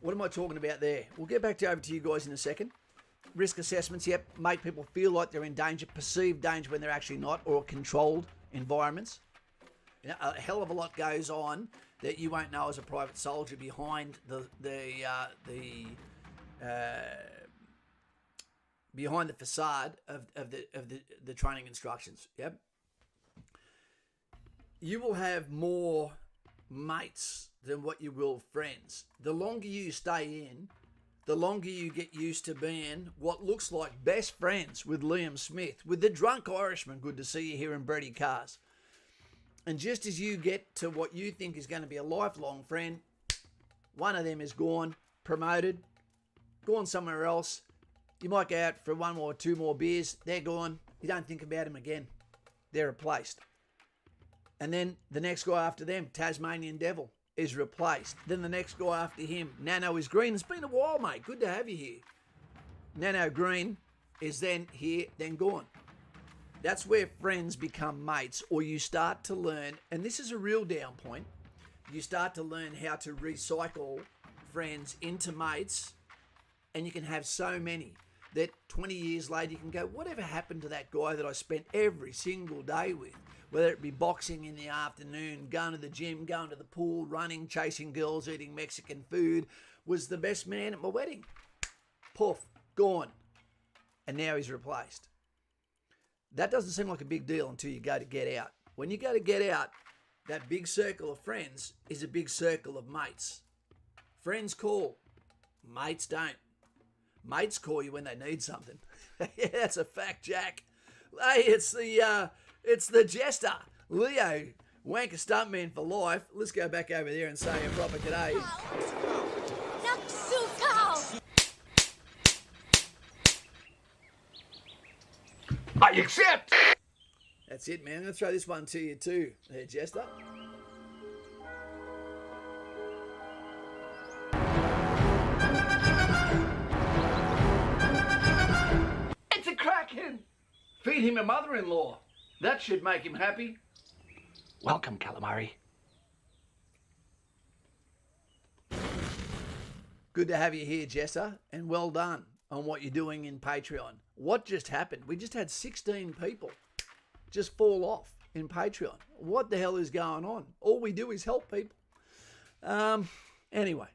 What am I talking about there? We'll get back over to you guys in a second. Risk assessments, yep, make people feel like they're in danger, perceived danger when they're actually not, or controlled environments. A hell of a lot goes on that you won't know as a private soldier behind behind the facade of the training instructions. Yep. You will have more mates than what you will friends. The longer you stay in, the longer you get used to being what looks like best friends with Liam Smith, with the drunk Irishman. Good to see you here in Brady Cars. And just as you get to what you think is going to be a lifelong friend, one of them is gone, promoted, gone somewhere else. You might go out for one or two more beers. They're gone. You don't think about them again. They're replaced. And then the next guy after them, Tasmanian Devil, is replaced. Then the next guy after him, Nano is green. It's been a while, mate. Good to have you here. Nano green is then here, then gone. That's where friends become mates, or you start to learn, and this is a real down point, you start to learn how to recycle friends into mates, and you can have so many that 20 years later you can go, whatever happened to that guy that I spent every single day with? Whether it be boxing in the afternoon, going to the gym, going to the pool, running, chasing girls, eating Mexican food, was the best man at my wedding. Poof, gone. And now he's replaced. That doesn't seem like a big deal until you go to get out. When you go to get out, that big circle of friends is a big circle of mates. Friends call, mates don't. Mates call you when they need something. Yeah, that's a fact, Jack. Hey, it's the jester, Leo, wanker stuntman for life. Let's go back over there and say a proper g'day. I accept. That's it, man. I'm going to throw this one to you too, there, Jester. It's a kraken. Feed him a mother-in-law. That should make him happy. Welcome, calamari. Good to have you here, Jester, and well done on what you're doing in Patreon. What just happened? We just had 16 people just fall off in Patreon. What the hell is going on? All we do is help people. Anyway,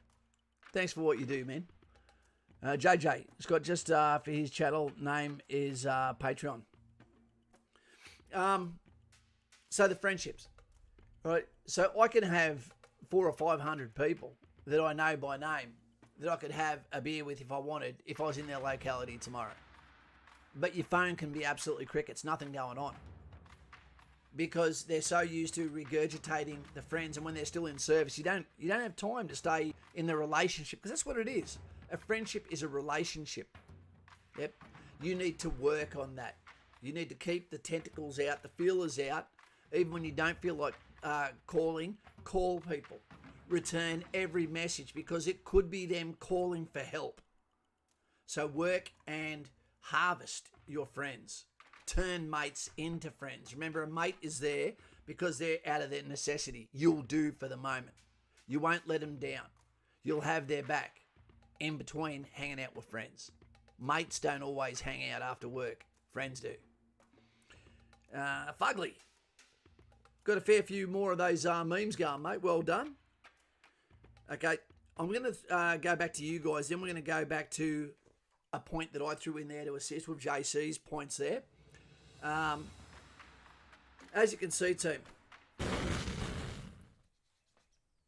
thanks for what you do, man. JJ, Scott, just for his channel name is Patreon. So the friendships, right? So I can have 400 or 500 people that I know by name that I could have a beer with if I wanted, if I was in their locality tomorrow. But your phone can be absolutely crickets, nothing going on. Because they're so used to regurgitating the friends, and when they're still in service, you don't have time to stay in the relationship, because that's what it is. A friendship is a relationship. Yep. You need to work on that. You need to keep the tentacles out, the feelers out. Even when you don't feel like calling, call people. Return every message, because it could be them calling for help. So work and harvest your friends. Turn mates into friends. Remember, a mate is there because they're out of their necessity. You'll do for the moment. You won't let them down. You'll have their back in between hanging out with friends. Mates don't always hang out after work. Friends do. Fugly. Got a fair few more of those memes going, mate. Well done. Okay, I'm going to go back to you guys. Then we're going to go back to a point that I threw in there to assist with JC's points there. As you can see, team,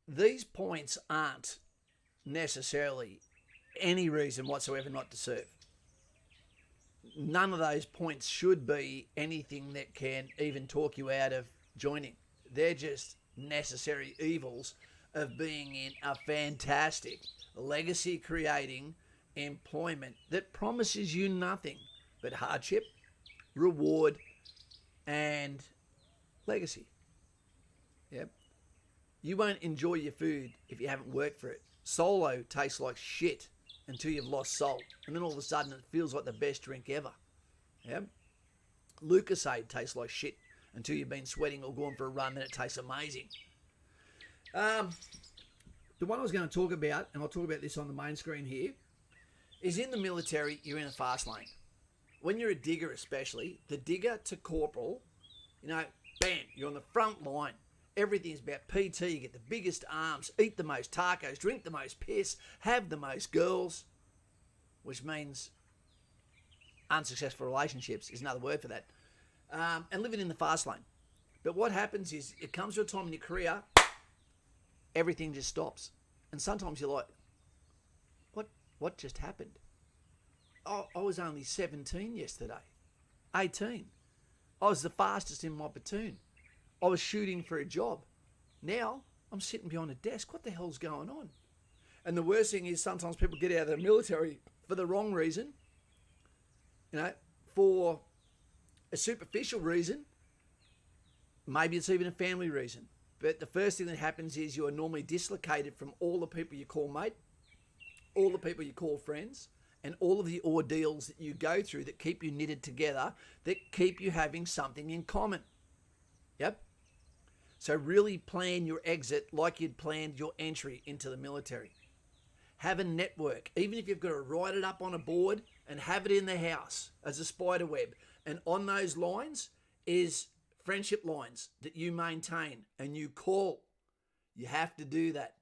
these points aren't necessarily any reason whatsoever not to serve. None of those points should be anything that can even talk you out of joining. They're just necessary evils of being in a fantastic legacy creating employment that promises you nothing but hardship, reward, and legacy. Yep. You won't enjoy your food if you haven't worked for it. Solo tastes like shit until you've lost salt, and then all of a sudden it feels like the best drink ever. Yep. Lucasade tastes like shit until you've been sweating or gone for a run, then it tastes amazing. The one I was going to talk about, and I'll talk about this on the main screen here, is in the military, you're in a fast lane. When you're a digger especially, the digger to corporal, bam, you're on the front line. Everything's about PT, you get the biggest arms, eat the most tacos, drink the most piss, have the most girls, which means unsuccessful relationships is another word for that, and living in the fast lane. But what happens is it comes to a time in your career, everything just stops. And sometimes you're like, what just happened? Oh, I was only 17 yesterday, 18. I was the fastest in my platoon. I was shooting for a job. Now I'm sitting behind a desk. What the hell's going on? And the worst thing is sometimes people get out of the military for the wrong reason, for a superficial reason. Maybe it's even a family reason. But the first thing that happens is you are normally dislocated from all the people you call mate, all the people you call friends, and all of the ordeals that you go through that keep you knitted together, that keep you having something in common. Yep. So really plan your exit like you'd planned your entry into the military. Have a network, even if you've got to write it up on a board and have it in the house as a spider web. And on those lines is friendship lines that you maintain and you call. You have to do that,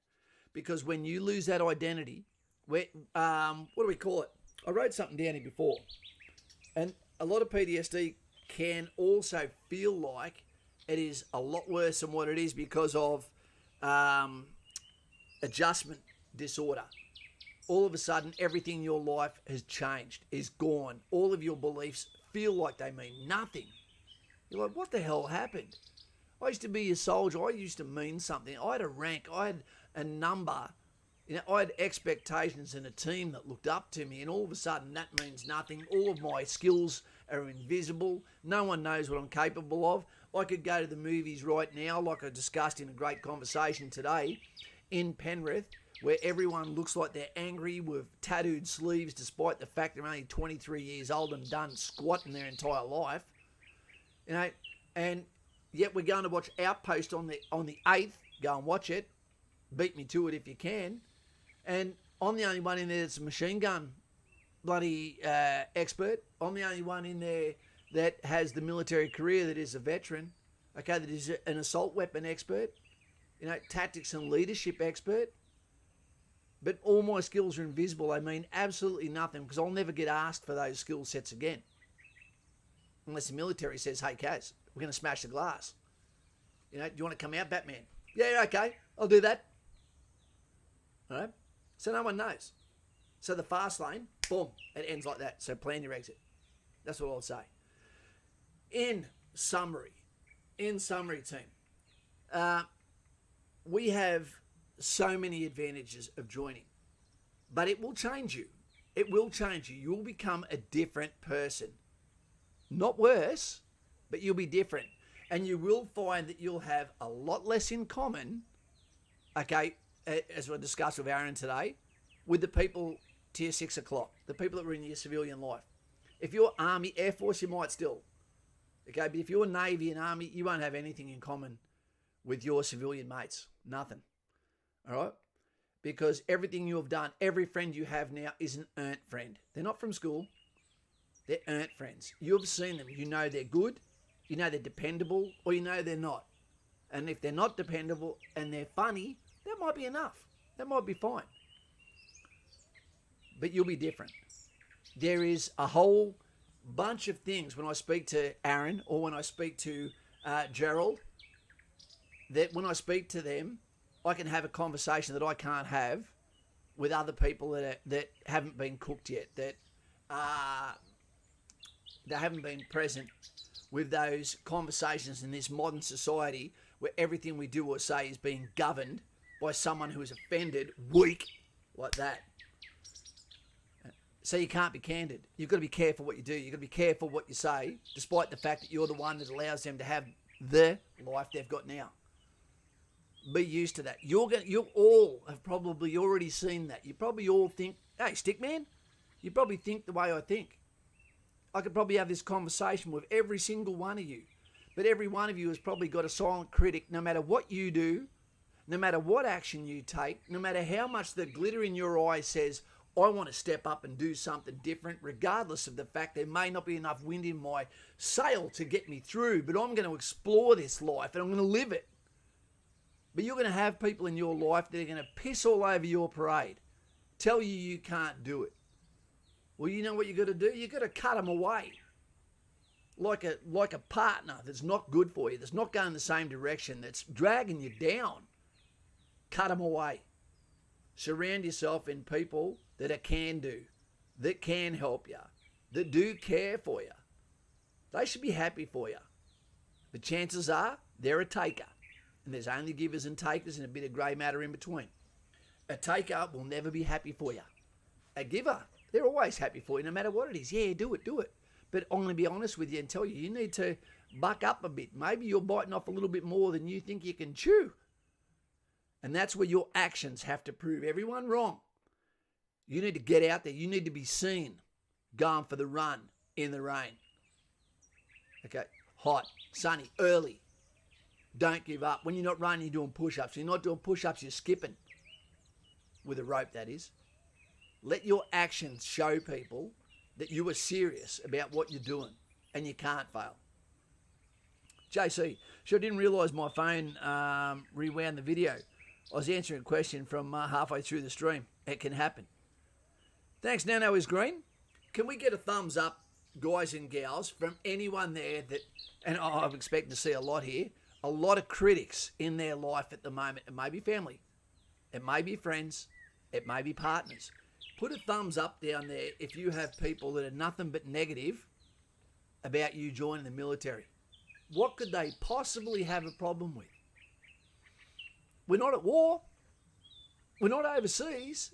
because when you lose that identity, what do we call it? I wrote something down here before, and a lot of PTSD can also feel like it is a lot worse than what it is because of adjustment disorder. All of a sudden, everything in your life has changed, is gone. All of your beliefs feel like they mean nothing. You're like, what the hell happened? I used to be a soldier. I used to mean something. I had a rank. I had a number. I had expectations and a team that looked up to me, and all of a sudden that means nothing. All of my skills are invisible. No one knows what I'm capable of. I could go to the movies right now, like I discussed in a great conversation today, in Penrith, where everyone looks like they're angry with tattooed sleeves despite the fact they're only 23 years old and done squatting their entire life. And yet we're going to watch Outpost on the 8th. Go and watch it. Beat me to it if you can. And I'm the only one in there that's a machine gun bloody expert. I'm the only one in there that has the military career, that is a veteran. Okay, that is an assault weapon expert. Tactics and leadership expert. But all my skills are invisible. They mean absolutely nothing, because I'll never get asked for those skill sets again. Unless the military says, hey, Kaz, we're going to smash the glass. Do you want to come out, Batman? Yeah, okay, I'll do that. All right? So no one knows. So the fast lane, boom, it ends like that. So plan your exit. That's what I'll say. In summary, team, we have so many advantages of joining, but it will change you. It will change you. You will become a different person. Not worse, but you'll be different. And you will find that you'll have a lot less in common, okay, as we discussed with Aaron today, with the people to your 6 o'clock, the people that were in your civilian life. If you're Army, Air Force, you might still. Okay, but if you're Navy and Army, you won't have anything in common with your civilian mates. Nothing. All right? Because everything you have done, every friend you have now is an earned friend. They're not from school. They're earned friends. You've seen them. You know they're good. You know they're dependable, or you know they're not. And if they're not dependable and they're funny, that might be enough. That might be fine. But you'll be different. There is a whole bunch of things when I speak to Aaron or when I speak to Gerald, that when I speak to them, I can have a conversation that I can't have with other people that haven't been cooked yet, that haven't been present with those conversations in this modern society where everything we do or say is being governed by someone who is offended, weak, like that. So you can't be candid. You've got to be careful what you do. You've got to be careful what you say, despite the fact that you're the one that allows them to have the life they've got now. Be used to that. You all have probably already seen that. You probably all think, hey, Stickman, you probably think the way I think. I could probably have this conversation with every single one of you. But every one of you has probably got a silent critic, no matter what you do, no matter what action you take, no matter how much the glitter in your eye says, I want to step up and do something different, regardless of the fact there may not be enough wind in my sail to get me through, but I'm going to explore this life and I'm going to live it. But you're going to have people in your life that are going to piss all over your parade, tell you can't do it. Well, you know what you got to do? You got to cut them away. Like a partner that's not good for you, that's not going the same direction, that's dragging you down. Cut them away. Surround yourself in people that are can-do, that can help you, that do care for you. They should be happy for you. The chances are they're a taker. And there's only givers and takers and a bit of grey matter in between. A taker will never be happy for you. A giver, they're always happy for you, no matter what it is. Yeah, do it. But I'm going to be honest with you and tell you, you need to buck up a bit. Maybe you're biting off a little bit more than you think you can chew. And that's where your actions have to prove everyone wrong. You need to get out there. You need to be seen going for the run in the rain. Okay, hot, sunny, early. Don't give up. When you're not running, you're doing push-ups. When you're not doing push-ups, you're skipping. With a rope, that is. Let your actions show people that you are serious about what you're doing and you can't fail. JC, sure didn't realise my phone rewound the video. I was answering a question from halfway through the stream. It can happen. Thanks, Nano is Green. Can we get a thumbs up, guys and gals, from anyone there that, and I'm expecting to see a lot here, a lot of critics in their life at the moment. It may be family, it may be friends, it may be partners. Put a thumbs up down there if you have people that are nothing but negative about you joining the military. What could they possibly have a problem with? We're not at war. We're not overseas.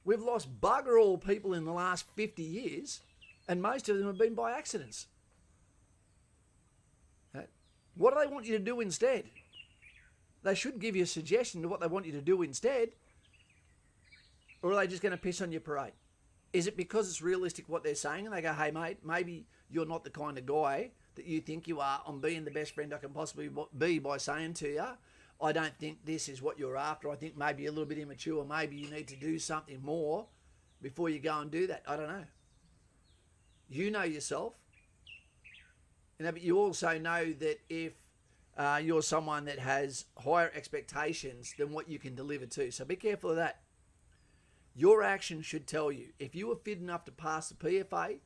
We've lost bugger all people in the last 50 years, and most of them have been by accidents. What do they want you to do instead? They should give you a suggestion to what they want you to do instead. Or are they just going to piss on your parade? Is it because it's realistic what they're saying and they go, hey mate, maybe you're not the kind of guy that you think you are. I'm being the best friend I can possibly be by saying to you, I don't think this is what you're after. I think maybe you're a little bit immature. Maybe you need to do something more before you go and do that. I don't know. You know yourself. But you also know that if you're someone that has higher expectations than what you can deliver to. So be careful of that. Your actions should tell you. If you were fit enough to pass the PFA,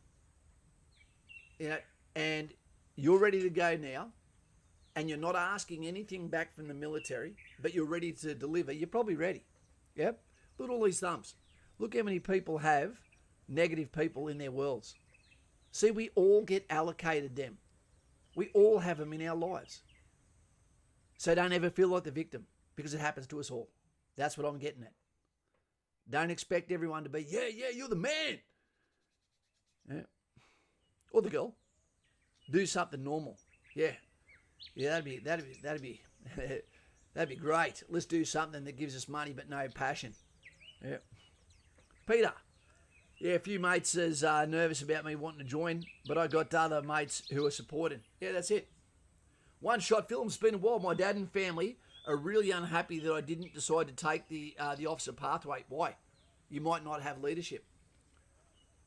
and you're ready to go now, and you're not asking anything back from the military, but you're ready to deliver, you're probably ready. Yep. Look at all these thumbs. Look how many people have negative people in their worlds. See, we all get allocated them. We all have them in our lives. So don't ever feel like the victim, because it happens to us all. That's what I'm getting at. Don't expect everyone to be, yeah, you're the man. Yeah. Or the girl. Do something normal. Yeah, that'd be that'd be great. Let's do something that gives us money but no passion. Yeah. Peter. Yeah, a few mates is nervous about me wanting to join, but I got other mates who are supporting. Yeah, that's it. One Shot Film's been a while. My dad and family are really unhappy that I didn't decide to take the officer pathway. Why? You might not have leadership.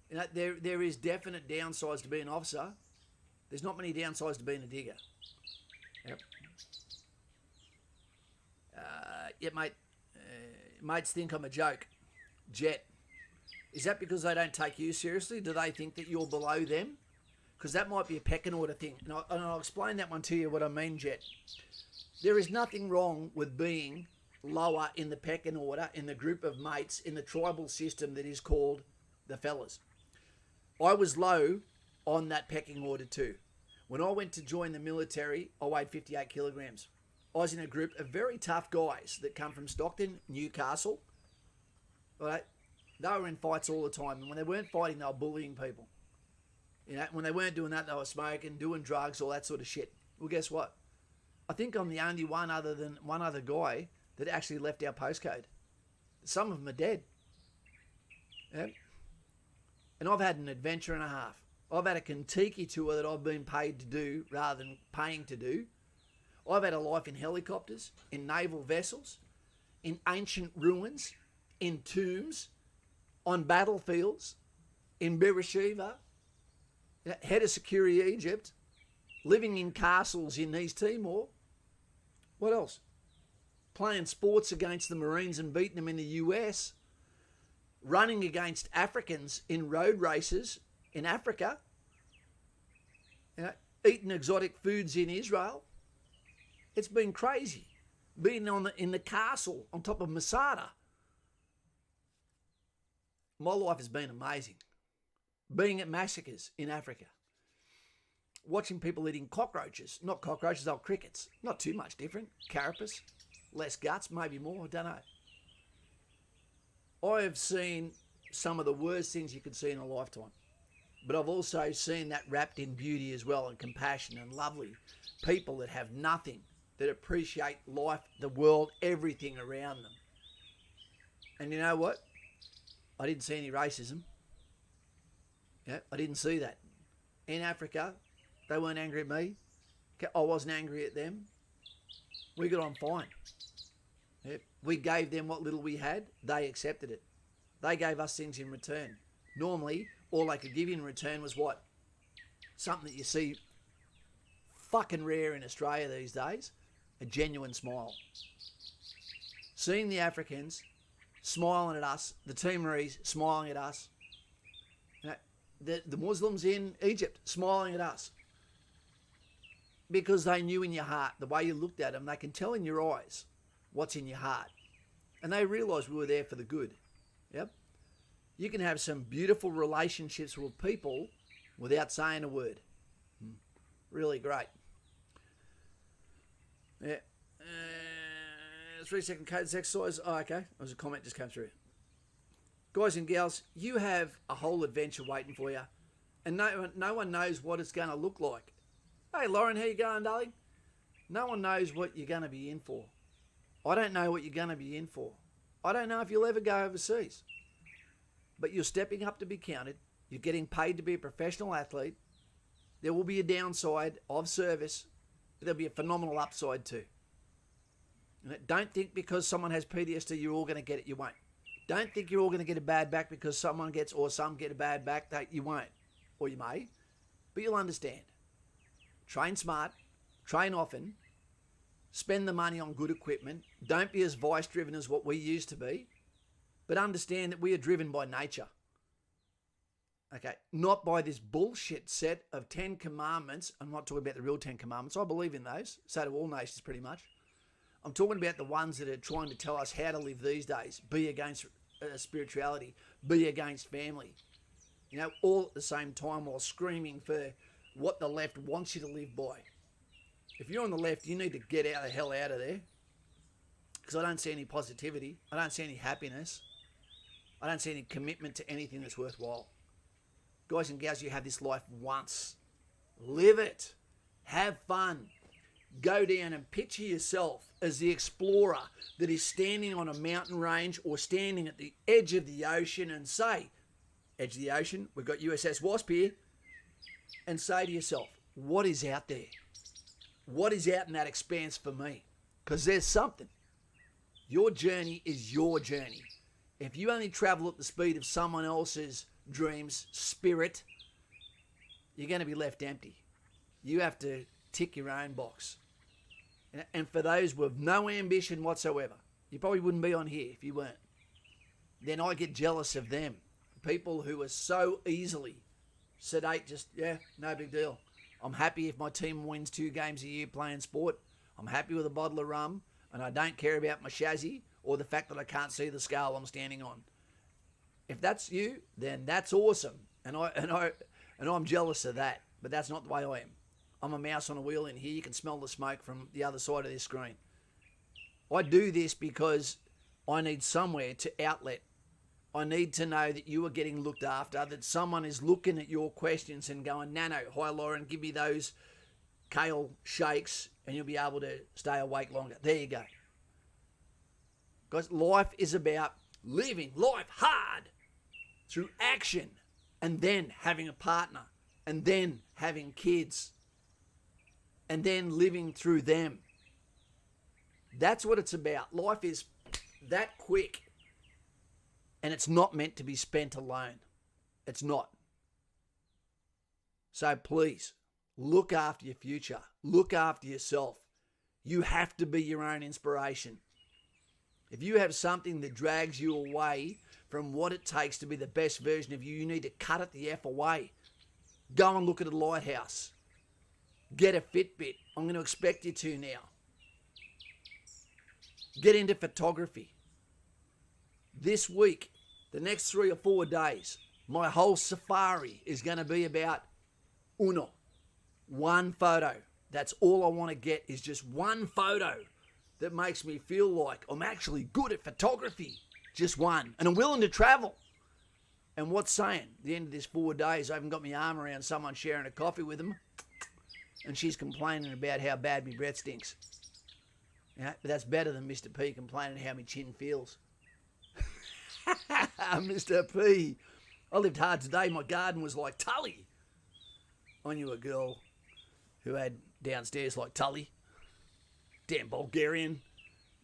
There is definite downsides to being an officer. There's not many downsides to being a digger. Yep. Mate. Mates think I'm a joke. Jet. Is that because they don't take you seriously? Do they think that you're below them? Because that might be a pecking order thing. And I'll explain that one to you, what I mean, Jet. There is nothing wrong with being lower in the pecking order, in the group of mates, in the tribal system that is called the fellas. I was low on that pecking order too. When I went to join the military, I weighed 58 kilograms. I was in a group of very tough guys that come from Stockton, Newcastle. Right? They were in fights all the time. And when they weren't fighting, they were bullying people. When they weren't doing that, they were smoking, doing drugs, all that sort of shit. Well, guess what? I think I'm the only one other guy that actually left our postcode. Some of them are dead. Yeah? And I've had an adventure and a half. I've had a Kentucky tour that I've been paid to do rather than paying to do. I've had a life in helicopters, in naval vessels, in ancient ruins, in tombs, on battlefields, in Beersheba, head of security Egypt, living in castles in East Timor. What else? Playing sports against the Marines and beating them in the US, running against Africans in road races in Africa, eating exotic foods in Israel. It's been crazy. Being in the castle on top of Masada. My life has been amazing. Being at massacres in Africa. Watching people eating cockroaches. Not cockroaches, they're crickets. Not too much different. Carapace. Less guts, maybe more, I don't know. I have seen some of the worst things you could see in a lifetime. But I've also seen that wrapped in beauty as well, and compassion and lovely people that have nothing, that appreciate life, the world, everything around them. And you know what? I didn't see any racism. Yeah, I didn't see that. In Africa, they weren't angry at me. I wasn't angry at them. We got on fine. Yeah, we gave them what little we had. They accepted it. They gave us things in return. Normally, all they could give you in return was what? Something that you see fucking rare in Australia these days. A genuine smile. Seeing the Africans smiling at us, the Timorese smiling at us, the Muslims in Egypt smiling at us, because they knew in your heart, the way you looked at them, they can tell in your eyes what's in your heart. And they realised we were there for the good. Yep. You can have some beautiful relationships with people without saying a word. Really great. Yeah. 3-second cadence exercise. Oh, okay. There was a comment just came through. Guys and gals, you have a whole adventure waiting for you, and no one knows what it's going to look like. Hey, Lauren, how you going, darling? No one knows what you're going to be in for. I don't know what you're going to be in for. I don't know if you'll ever go overseas. But you're stepping up to be counted. You're getting paid to be a professional athlete. There will be a downside of service, but there'll be a phenomenal upside too. And don't think because someone has PTSD you're all going to get it. You won't. Don't think you're all going to get a bad back because someone gets, or some get a bad back. That you won't. Or you may. But you'll understand. Train smart. Train often. Spend the money on good equipment. Don't be as vice-driven as what we used to be. But understand that we are driven by nature. Okay, not by this bullshit set of 10 commandments. I'm not talking about the real 10 commandments. I believe in those. So do all nations pretty much. I'm talking about the ones that are trying to tell us how to live these days. Be against spirituality. Be against family. You know, all at the same time while screaming for what the left wants you to live by. If you're on the left, you need to get the hell out of there. Because I don't see any positivity. I don't see any happiness. I don't see any commitment to anything that's worthwhile. Guys and gals, you have this life once. Live it. Have fun. Go down and picture yourself as the explorer that is standing on a mountain range or standing at the edge of the ocean and say, edge of the ocean, we've got USS Wasp here, and say to yourself, what is out there? What is out in that expanse for me? Because there's something. Your journey is your journey. If you only travel at the speed of someone else's dreams, spirit, you're going to be left empty. You have to tick your own box. And for those with no ambition whatsoever, you probably wouldn't be on here if you weren't. Then I get jealous of them. People who are so easily sedate, just, yeah, no big deal. I'm happy if my team wins 2 games a year playing sport. I'm happy with a bottle of rum, and I don't care about my chassis or the fact that I can't see the scale I'm standing on. If that's you, then that's awesome. And I'm jealous of that. But that's not the way I am. I'm a mouse on a wheel in here. You can smell the smoke from the other side of this screen. I do this because I need somewhere to outlet. I need to know that you are getting looked after, that someone is looking at your questions and going, Nano, hi Lauren, give me those kale shakes and you'll be able to stay awake longer. There you go. Guys, life is about living life hard through action and then having a partner and then having kids and then living through them. That's what it's about. Life is that quick. And it's not meant to be spent alone. It's not. So please, look after your future. Look after yourself. You have to be your own inspiration. If you have something that drags you away from what it takes to be the best version of you, you need to cut it the F away. Go and look at a lighthouse. Get a Fitbit. I'm going to expect you to now. Get into photography. This week, the next 3 or 4 days, my whole safari is going to be about one photo. That's all I want to get is just one photo that makes me feel like I'm actually good at photography. Just one. And I'm willing to travel. And what's saying? At the end of this 4 days, I haven't got my arm around someone sharing a coffee with them. And she's complaining about how bad my breath stinks. Yeah, but that's better than Mr. P complaining how my chin feels. Mr. P. I lived hard today. My garden was like Tully. I knew a girl who had downstairs like Tully. Damn Bulgarian.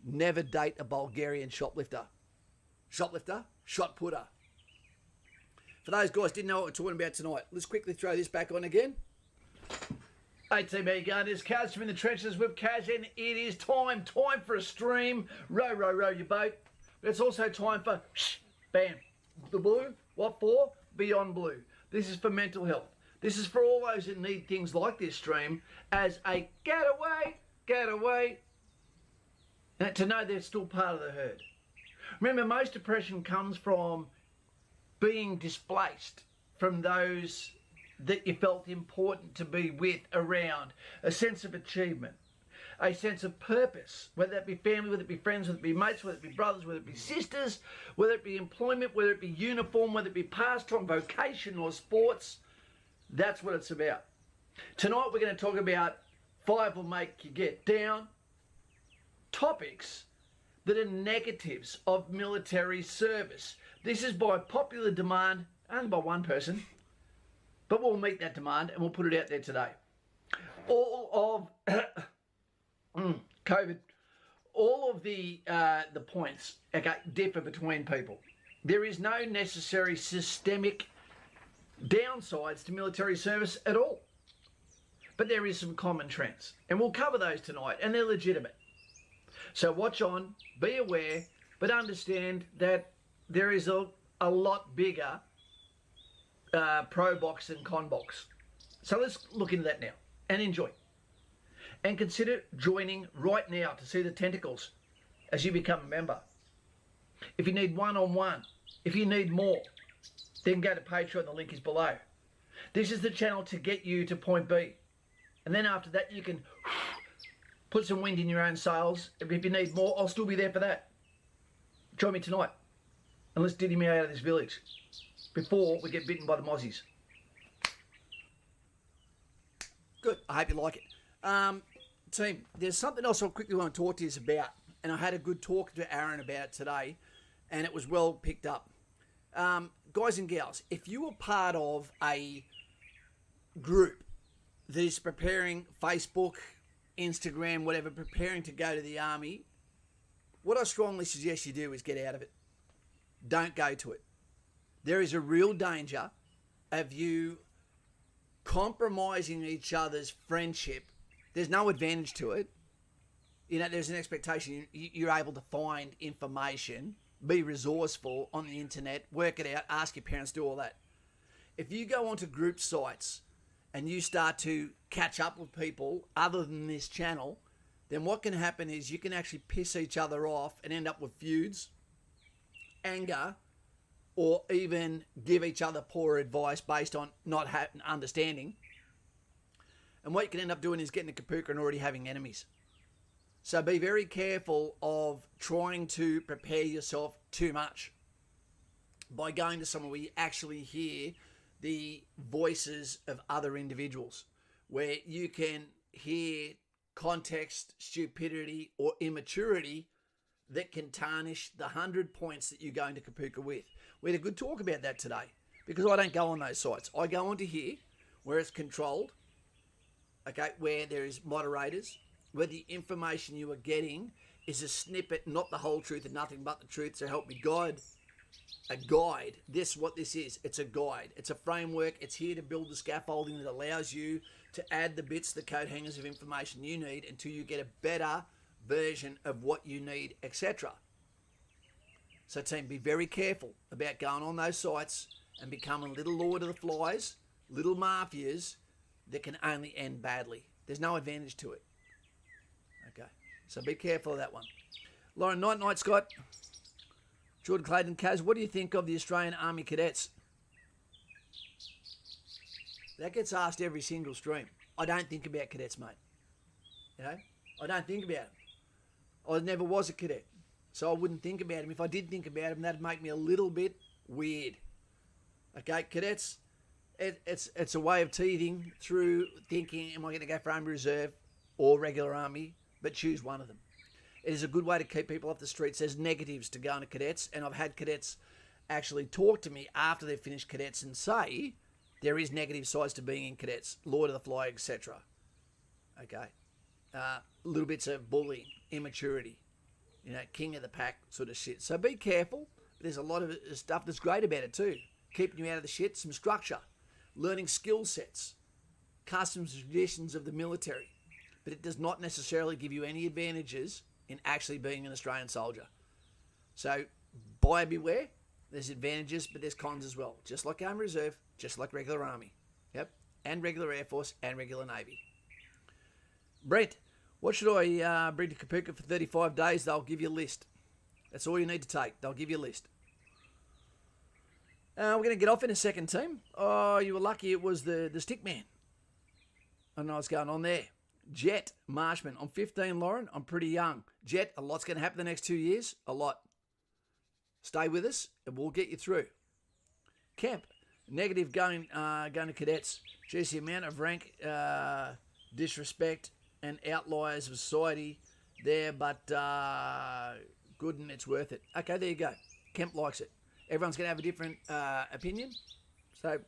Never date a Bulgarian shoplifter. Shoplifter, shot putter. For those guys who didn't know what we're talking about tonight, let's quickly throw this back on again. Hey team, how you going? There's Kaz from in the trenches with Kaz, and it is time for a stream. Row, row, row your boat. But it's also time for bam. The blue, what for? Beyond blue. This is for mental health. This is for all those that need things like this stream as a getaway, and to know they're still part of the herd. Remember, most depression comes from being displaced from those that you felt important to be with, around, a sense of achievement, a sense of purpose, whether it be family, whether it be friends, whether it be mates, whether it be brothers, whether it be sisters, whether it be employment, whether it be uniform, whether it be pastime, vocation or sports. That's what it's about. Tonight we're going to talk about 5 will make you get down, topics that are negatives of military service. This is by popular demand, only by one person, but we'll meet that demand and we'll put it out there today. All of COVID, all of the points differ between people. There is no necessary systemic downsides to military service at all, but there is some common trends, and we'll cover those tonight, and they're legitimate. So watch on, be aware, but understand that there is a lot bigger pro box and con box. So let's look into that now and enjoy. And consider joining right now to see the tentacles as you become a member. If you need one-on-one, if you need more, then go to Patreon, the link is below. This is the channel to get you to point B. And then after that you can put some wind in your own sails. If you need more, I'll still be there for that. Join me tonight and let's diddy me out of this village before we get bitten by the mozzies. Good, I hope you like it. Team, there's something else I quickly want to talk to you about, and I had a good talk to Aaron about it today, and it was well picked up. Guys and gals, if you are part of a group that is preparing, Facebook, Instagram, whatever, preparing to go to the army, what I strongly suggest you do is get out of it. Don't go to it. There is a real danger of you compromising each other's friendship. There's no advantage to it. You know, there's an expectation you're able to find information, be resourceful on the internet, work it out, ask your parents, do all that. If you go onto group sites and you start to catch up with people other than this channel, then what can happen is you can actually piss each other off and end up with feuds, anger, or even give each other poor advice based on not understanding. And what you can end up doing is getting a kapooka and already having enemies. So be very careful of trying to prepare yourself too much by going to somewhere where you actually hear the voices of other individuals, where you can hear context, stupidity, or immaturity that can tarnish the 100 points that you're going to kapooka with. We had a good talk about that today, because I don't go on those sites. I go onto here where it's controlled, okay, where there is moderators, where the information you are getting is a snippet, not the whole truth and nothing but the truth. So help me God. A guide. What this is. It's a guide. It's a framework. It's here to build the scaffolding that allows you to add the bits, the coat hangers of information you need until you get a better version of what you need, etc. So team, be very careful about going on those sites and becoming little Lord of the Flies, little mafias that can only end badly. There's no advantage to it. Okay, so be careful of that one. Lauren, night, Scott. Jordan Clayton, Kaz, what do you think of the Australian Army cadets? That gets asked every single stream. I don't think about cadets, mate. You know, I don't think about them. I never was a cadet, so I wouldn't think about them. If I did think about them, that'd make me a little bit weird. Okay, cadets, it's a way of teething through thinking, am I going to go for Army Reserve or regular Army? But choose one of them. It is a good way to keep people off the streets. There's negatives to going to cadets, and I've had cadets actually talk to me after they've finished cadets and say there is negative sides to being in cadets, Lord of the Fly, etc. Okay. Little bits of bullying, immaturity, king of the pack sort of shit. So be careful. There's a lot of stuff that's great about it too. Keeping you out of the shit, some structure, learning skill sets, customs and traditions of the military. But it does not necessarily give you any advantages in actually being an Australian soldier. So buyer beware. There's advantages, but there's cons as well. Just like Army Reserve, just like regular Army. Yep. And regular Air Force and regular Navy. Brent, what should I bring to Kapuka for 35 days? They'll give you a list. That's all you need to take. They'll give you a list. We're going to get off in a second, team. Oh, you were lucky it was the stick man. I don't know what's going on there. Jet, Marshman. I'm 15, Lauren. I'm pretty young. Jet, a lot's going to happen the next 2 years. A lot. Stay with us and we'll get you through. Kemp, negative going to cadets. Geez, the amount of rank disrespect and outliers of society there, but good and it's worth it. Okay, there you go. Kemp likes it. Everyone's going to have a different opinion. So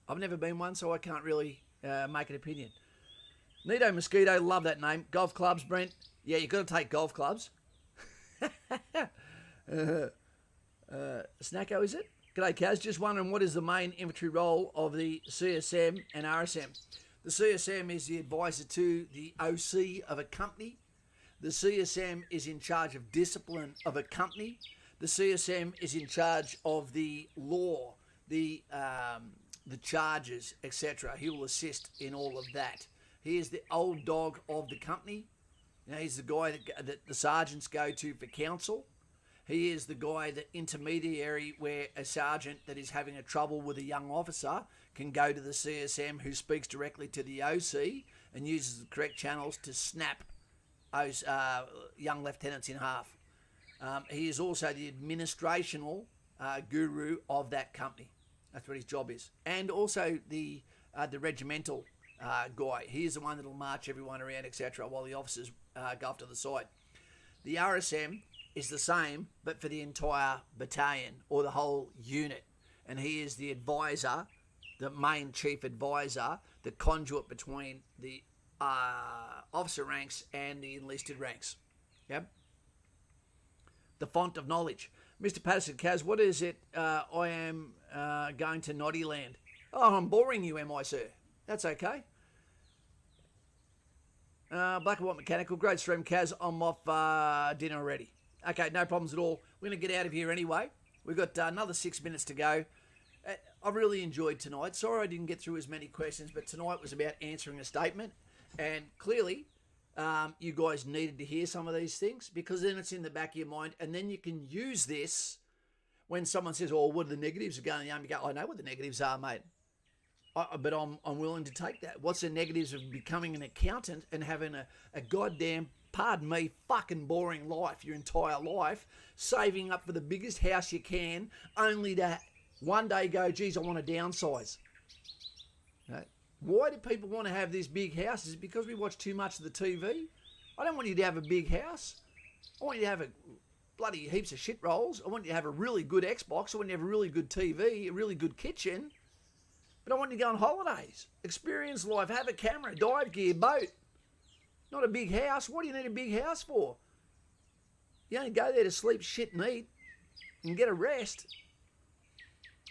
I've never been one, so I can't really make an opinion. Nito Mosquito, love that name. Golf clubs, Brent. Yeah, you've got to take golf clubs. Snacko, is it? G'day, Kaz. Just wondering what is the main infantry role of the CSM and RSM? The CSM is the advisor to the OC of a company. The CSM is in charge of discipline of a company. The CSM is in charge of the law, the charges, etc. He will assist in all of that. He is the old dog of the company. He's the guy that the sergeants go to for counsel. He is the guy, the intermediary, where a sergeant that is having a trouble with a young officer can go to the CSM, who speaks directly to the OC and uses the correct channels to snap those young lieutenants in half. He is also the administrational guru of that company. That's what his job is. And also the regimental guy. He is the one that will march everyone around, etc., while the officers go off to the side. The RSM is the same, but for the entire battalion or the whole unit. And he is the advisor, the main chief advisor, the conduit between the officer ranks and the enlisted ranks. Yep. The font of knowledge. Mr. Patterson, Kaz, what is it I am going to Noddy Land? Oh, I'm boring you, am I, sir? That's okay. Black and White Mechanical, great stream, Kaz. I'm off dinner already. Okay, no problems at all. We're going to get out of here anyway. We've got another 6 minutes to go. I really enjoyed tonight. Sorry I didn't get through as many questions, but tonight was about answering a statement. And clearly, you guys needed to hear some of these things, because then it's in the back of your mind, and then you can use this when someone says, oh, what are the negatives of going to the army? You go, I know what the negatives are, mate. But I'm willing to take that. What's the negatives of becoming an accountant and having a goddamn, pardon me, fucking boring life your entire life, saving up for the biggest house you can, only to one day go, geez, I want to downsize. Right? Why do people want to have this big house? Is it because we watch too much of the TV? I don't want you to have a big house. I want you to have a bloody heaps of shit rolls. I want you to have a really good Xbox. I want you to have a really good TV, a really good kitchen. But I want you to go on holidays, experience life, have a camera, dive gear, boat. Not a big house. What do you need a big house for? You only go there to sleep, shit, and eat, and get a rest.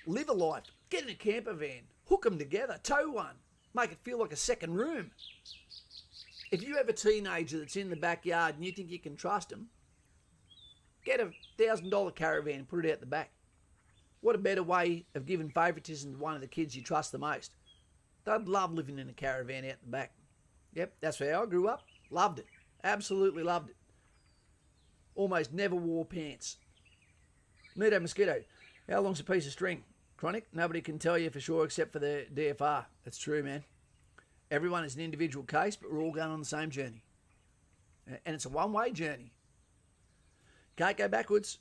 Live a life. Get in a camper van. Hook them together. Tow one. Make it feel like a second room. If you have a teenager that's in the backyard and you think you can trust them, get a $1,000 caravan and put it out the back. What a better way of giving favouritism to one of the kids you trust the most. They'd love living in a caravan out the back. Yep, that's how I grew up. Loved it. Absolutely loved it. Almost never wore pants. Nito Mosquito. How long's a piece of string? Chronic? Nobody can tell you for sure except for the DFR. That's true, man. Everyone is an individual case, but we're all going on the same journey. And it's a one-way journey. Can't go backwards.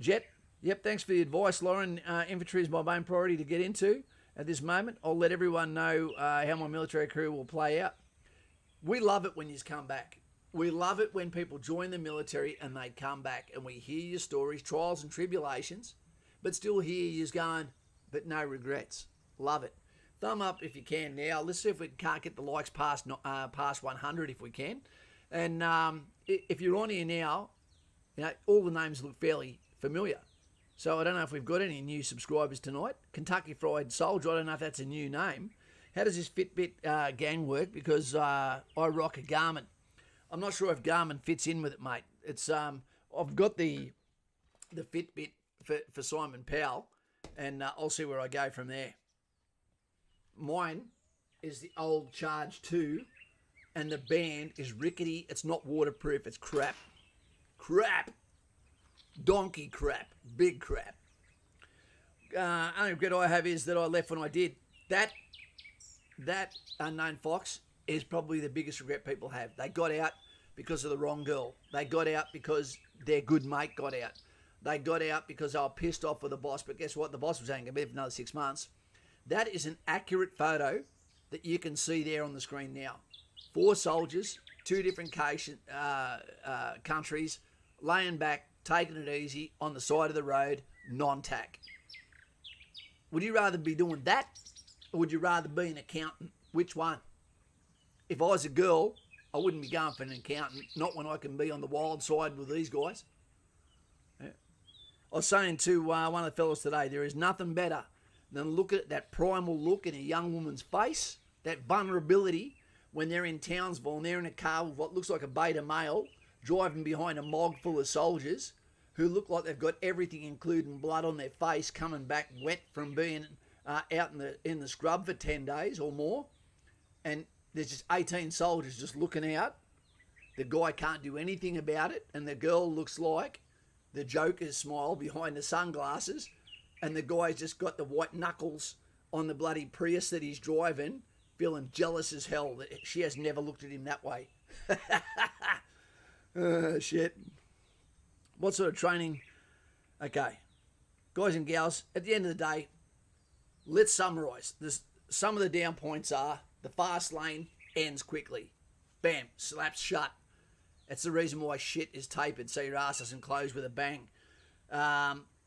Jet. Yep, thanks for the advice, Lauren. Infantry is my main priority to get into at this moment. I'll let everyone know how my military career will play out. We love it when you come back. We love it when people join the military and they come back and we hear your stories, trials and tribulations, but still hear you going, but no regrets. Love it. Thumb up if you can now. Let's see if we can't get the likes past 100 if we can. And if you're on here now, all the names look fairly familiar. So I don't know if we've got any new subscribers tonight. Kentucky Fried Soldier, I don't know if that's a new name. How does this Fitbit gang work? Because I rock a Garmin. I'm not sure if Garmin fits in with it, mate. It's I've got the Fitbit for Simon Powell, and I'll see where I go from there. Mine is the old Charge 2, and the band is rickety. It's not waterproof. It's crap. Crap. Donkey crap. Big crap. Only regret I have is that I left when I did. That unknown fox is probably the biggest regret people have. They got out because of the wrong girl. They got out because their good mate got out. They got out because they were pissed off with the boss. But guess what? The boss was only going to be for another 6 months. That is an accurate photo that you can see there on the screen now. 4 soldiers, 2 different countries, laying back, taking it easy on the side of the road, non-tack. Would you rather be doing that, or would you rather be an accountant? Which one? If I was a girl, I wouldn't be going for an accountant, not when I can be on the wild side with these guys. Yeah. I was saying to one of the fellas today, there is nothing better than look at that primal look in a young woman's face, that vulnerability when they're in Townsville and they're in a car with what looks like a beta male, driving behind a mob full of soldiers who look like they've got everything, including blood on their face, coming back wet from being out in the scrub for 10 days or more. And there's just 18 soldiers just looking out. The guy can't do anything about it, and the girl looks like the Joker's smile behind the sunglasses, and the guy's just got the white knuckles on the bloody Prius that he's driving, feeling jealous as hell that she has never looked at him that way. Shit. What sort of training? Okay. Guys and gals, at the end of the day, let's summarise. Some of the down points are the fast lane ends quickly. Bam, slaps shut. That's the reason why shit is tapered, so your ass doesn't close with a bang.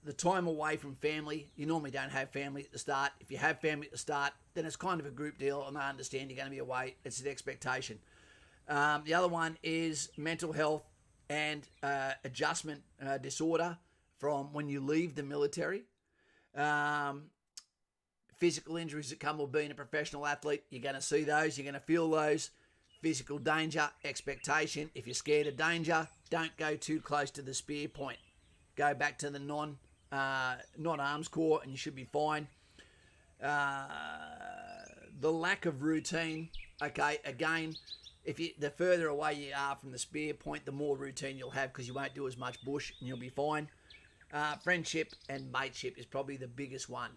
The time away from family, you normally don't have family at the start. If you have family at the start, then it's kind of a group deal, and they understand you're going to be away. It's an expectation. The other one is mental health and adjustment disorder from when you leave the military. Physical injuries that come with being a professional athlete, you're going to see those, you're going to feel those. Physical danger, expectation. If you're scared of danger, don't go too close to the spear point. Go back to the non-arms corps and you should be fine. The lack of routine, okay, again, the further away you are from the spear point, the more routine you'll have because you won't do as much bush and you'll be fine. Friendship and mateship is probably the biggest one,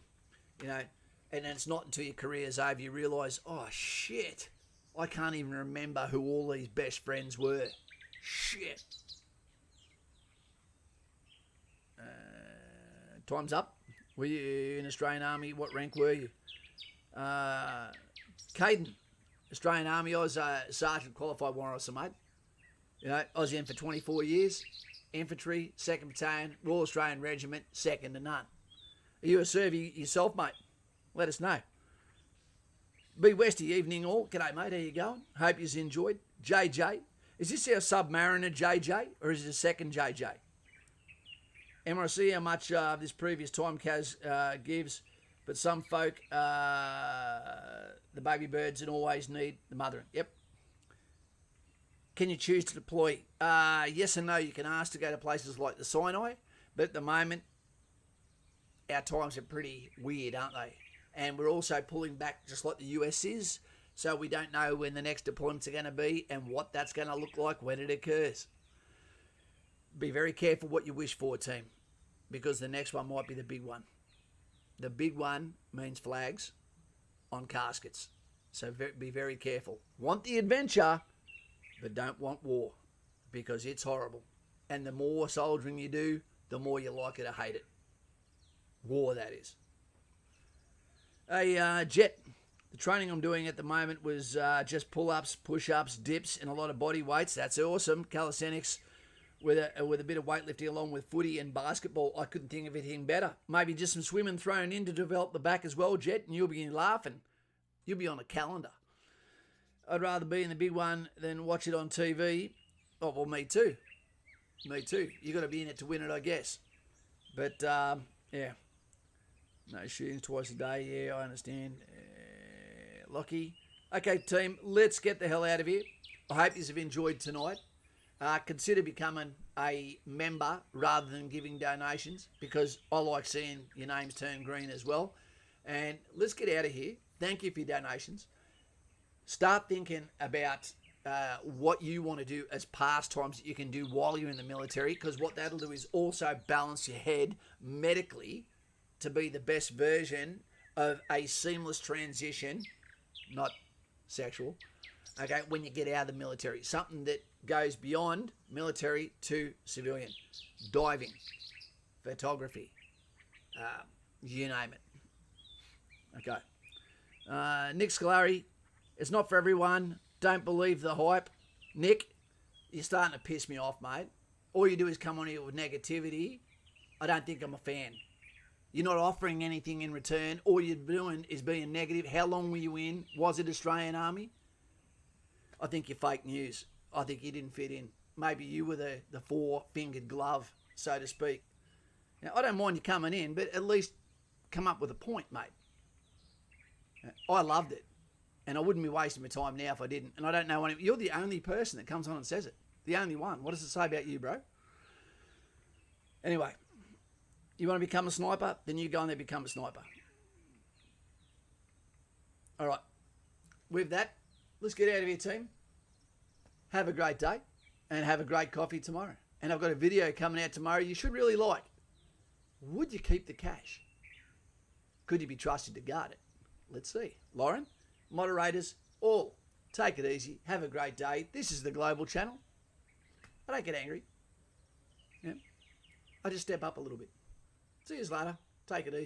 and it's not until your career's over you realise, oh shit, I can't even remember who all these best friends were. Shit. Time's up. Were you in Australian Army? What rank were you? Caden, Australian Army. I was a Sergeant Qualified Warrant Officer, mate. I was in for 24 years. Infantry, 2nd Battalion, Royal Australian Regiment, second to none. Are you a servie yourself, mate? Let us know. Be Westy, evening all. G'day, mate. How you going? Hope you've enjoyed. JJ. Is this our Submariner JJ or is it a second JJ? Emma, I see how much this previous time Kaz gives, but some folk, the baby birds and always need the mothering. Yep. Can you choose to deploy? Yes and no. You can ask to go to places like the Sinai, but at the moment, our times are pretty weird, aren't they? And we're also pulling back just like the US is, so we don't know when the next deployments are going to be and what that's going to look like when it occurs. Be very careful what you wish for, team, because the next one might be the big one. The big one means flags on caskets, so be very careful. Want the adventure, but don't want war, because it's horrible. And the more soldiering you do, the more you're likely to hate it. War, that is. Hey, Jet, The training I'm doing at the moment was just pull-ups, push-ups, dips, and a lot of body weights. That's awesome. Calisthenics with a bit of weightlifting along with footy and basketball. I couldn't think of anything better. Maybe just some swimming thrown in to develop the back as well, Jet, and you'll be laughing. You'll be on a calendar. I'd rather be in the big one than watch it on TV. Oh, well, me too. Me too. You got to be in it to win it, I guess. But, yeah. No shootings twice a day. Yeah, I understand. Lockie. Okay, team, let's get the hell out of here. I hope you have enjoyed tonight. Consider becoming a member rather than giving donations, because I like seeing your names turn green as well. And let's get out of here. Thank you for your donations. Start thinking about what you want to do as pastimes that you can do while you're in the military, because what that'll do is also balance your head medically to be the best version of a seamless transition, not sexual, okay, when you get out of the military. Something that goes beyond military to civilian. Diving, photography, you name it. Okay. Nick Scolari, it's not for everyone. Don't believe the hype. Nick, you're starting to piss me off, mate. All you do is come on here with negativity. I don't think I'm a fan. You're not offering anything in return. All you're doing is being negative. How long were you in? Was it Australian Army? I think you're fake news. I think you didn't fit in. Maybe you were the four-fingered glove, so to speak. Now, I don't mind you coming in, but at least come up with a point, mate. I loved it. And I wouldn't be wasting my time now if I didn't. And I don't know when you're the only person that comes on and says it. The only one. What does it say about you, bro? Anyway, you want to become a sniper? Then you go in there and become a sniper. All right. With that, let's get out of here, team. Have a great day and have a great coffee tomorrow. And I've got a video coming out tomorrow you should really like. Would you keep the cash? Could you be trusted to guard it? Let's see. Lauren, moderators, all, take it easy. Have a great day. This is the Global Channel. I don't get angry. Yeah. I just step up a little bit. See you later. Take it easy.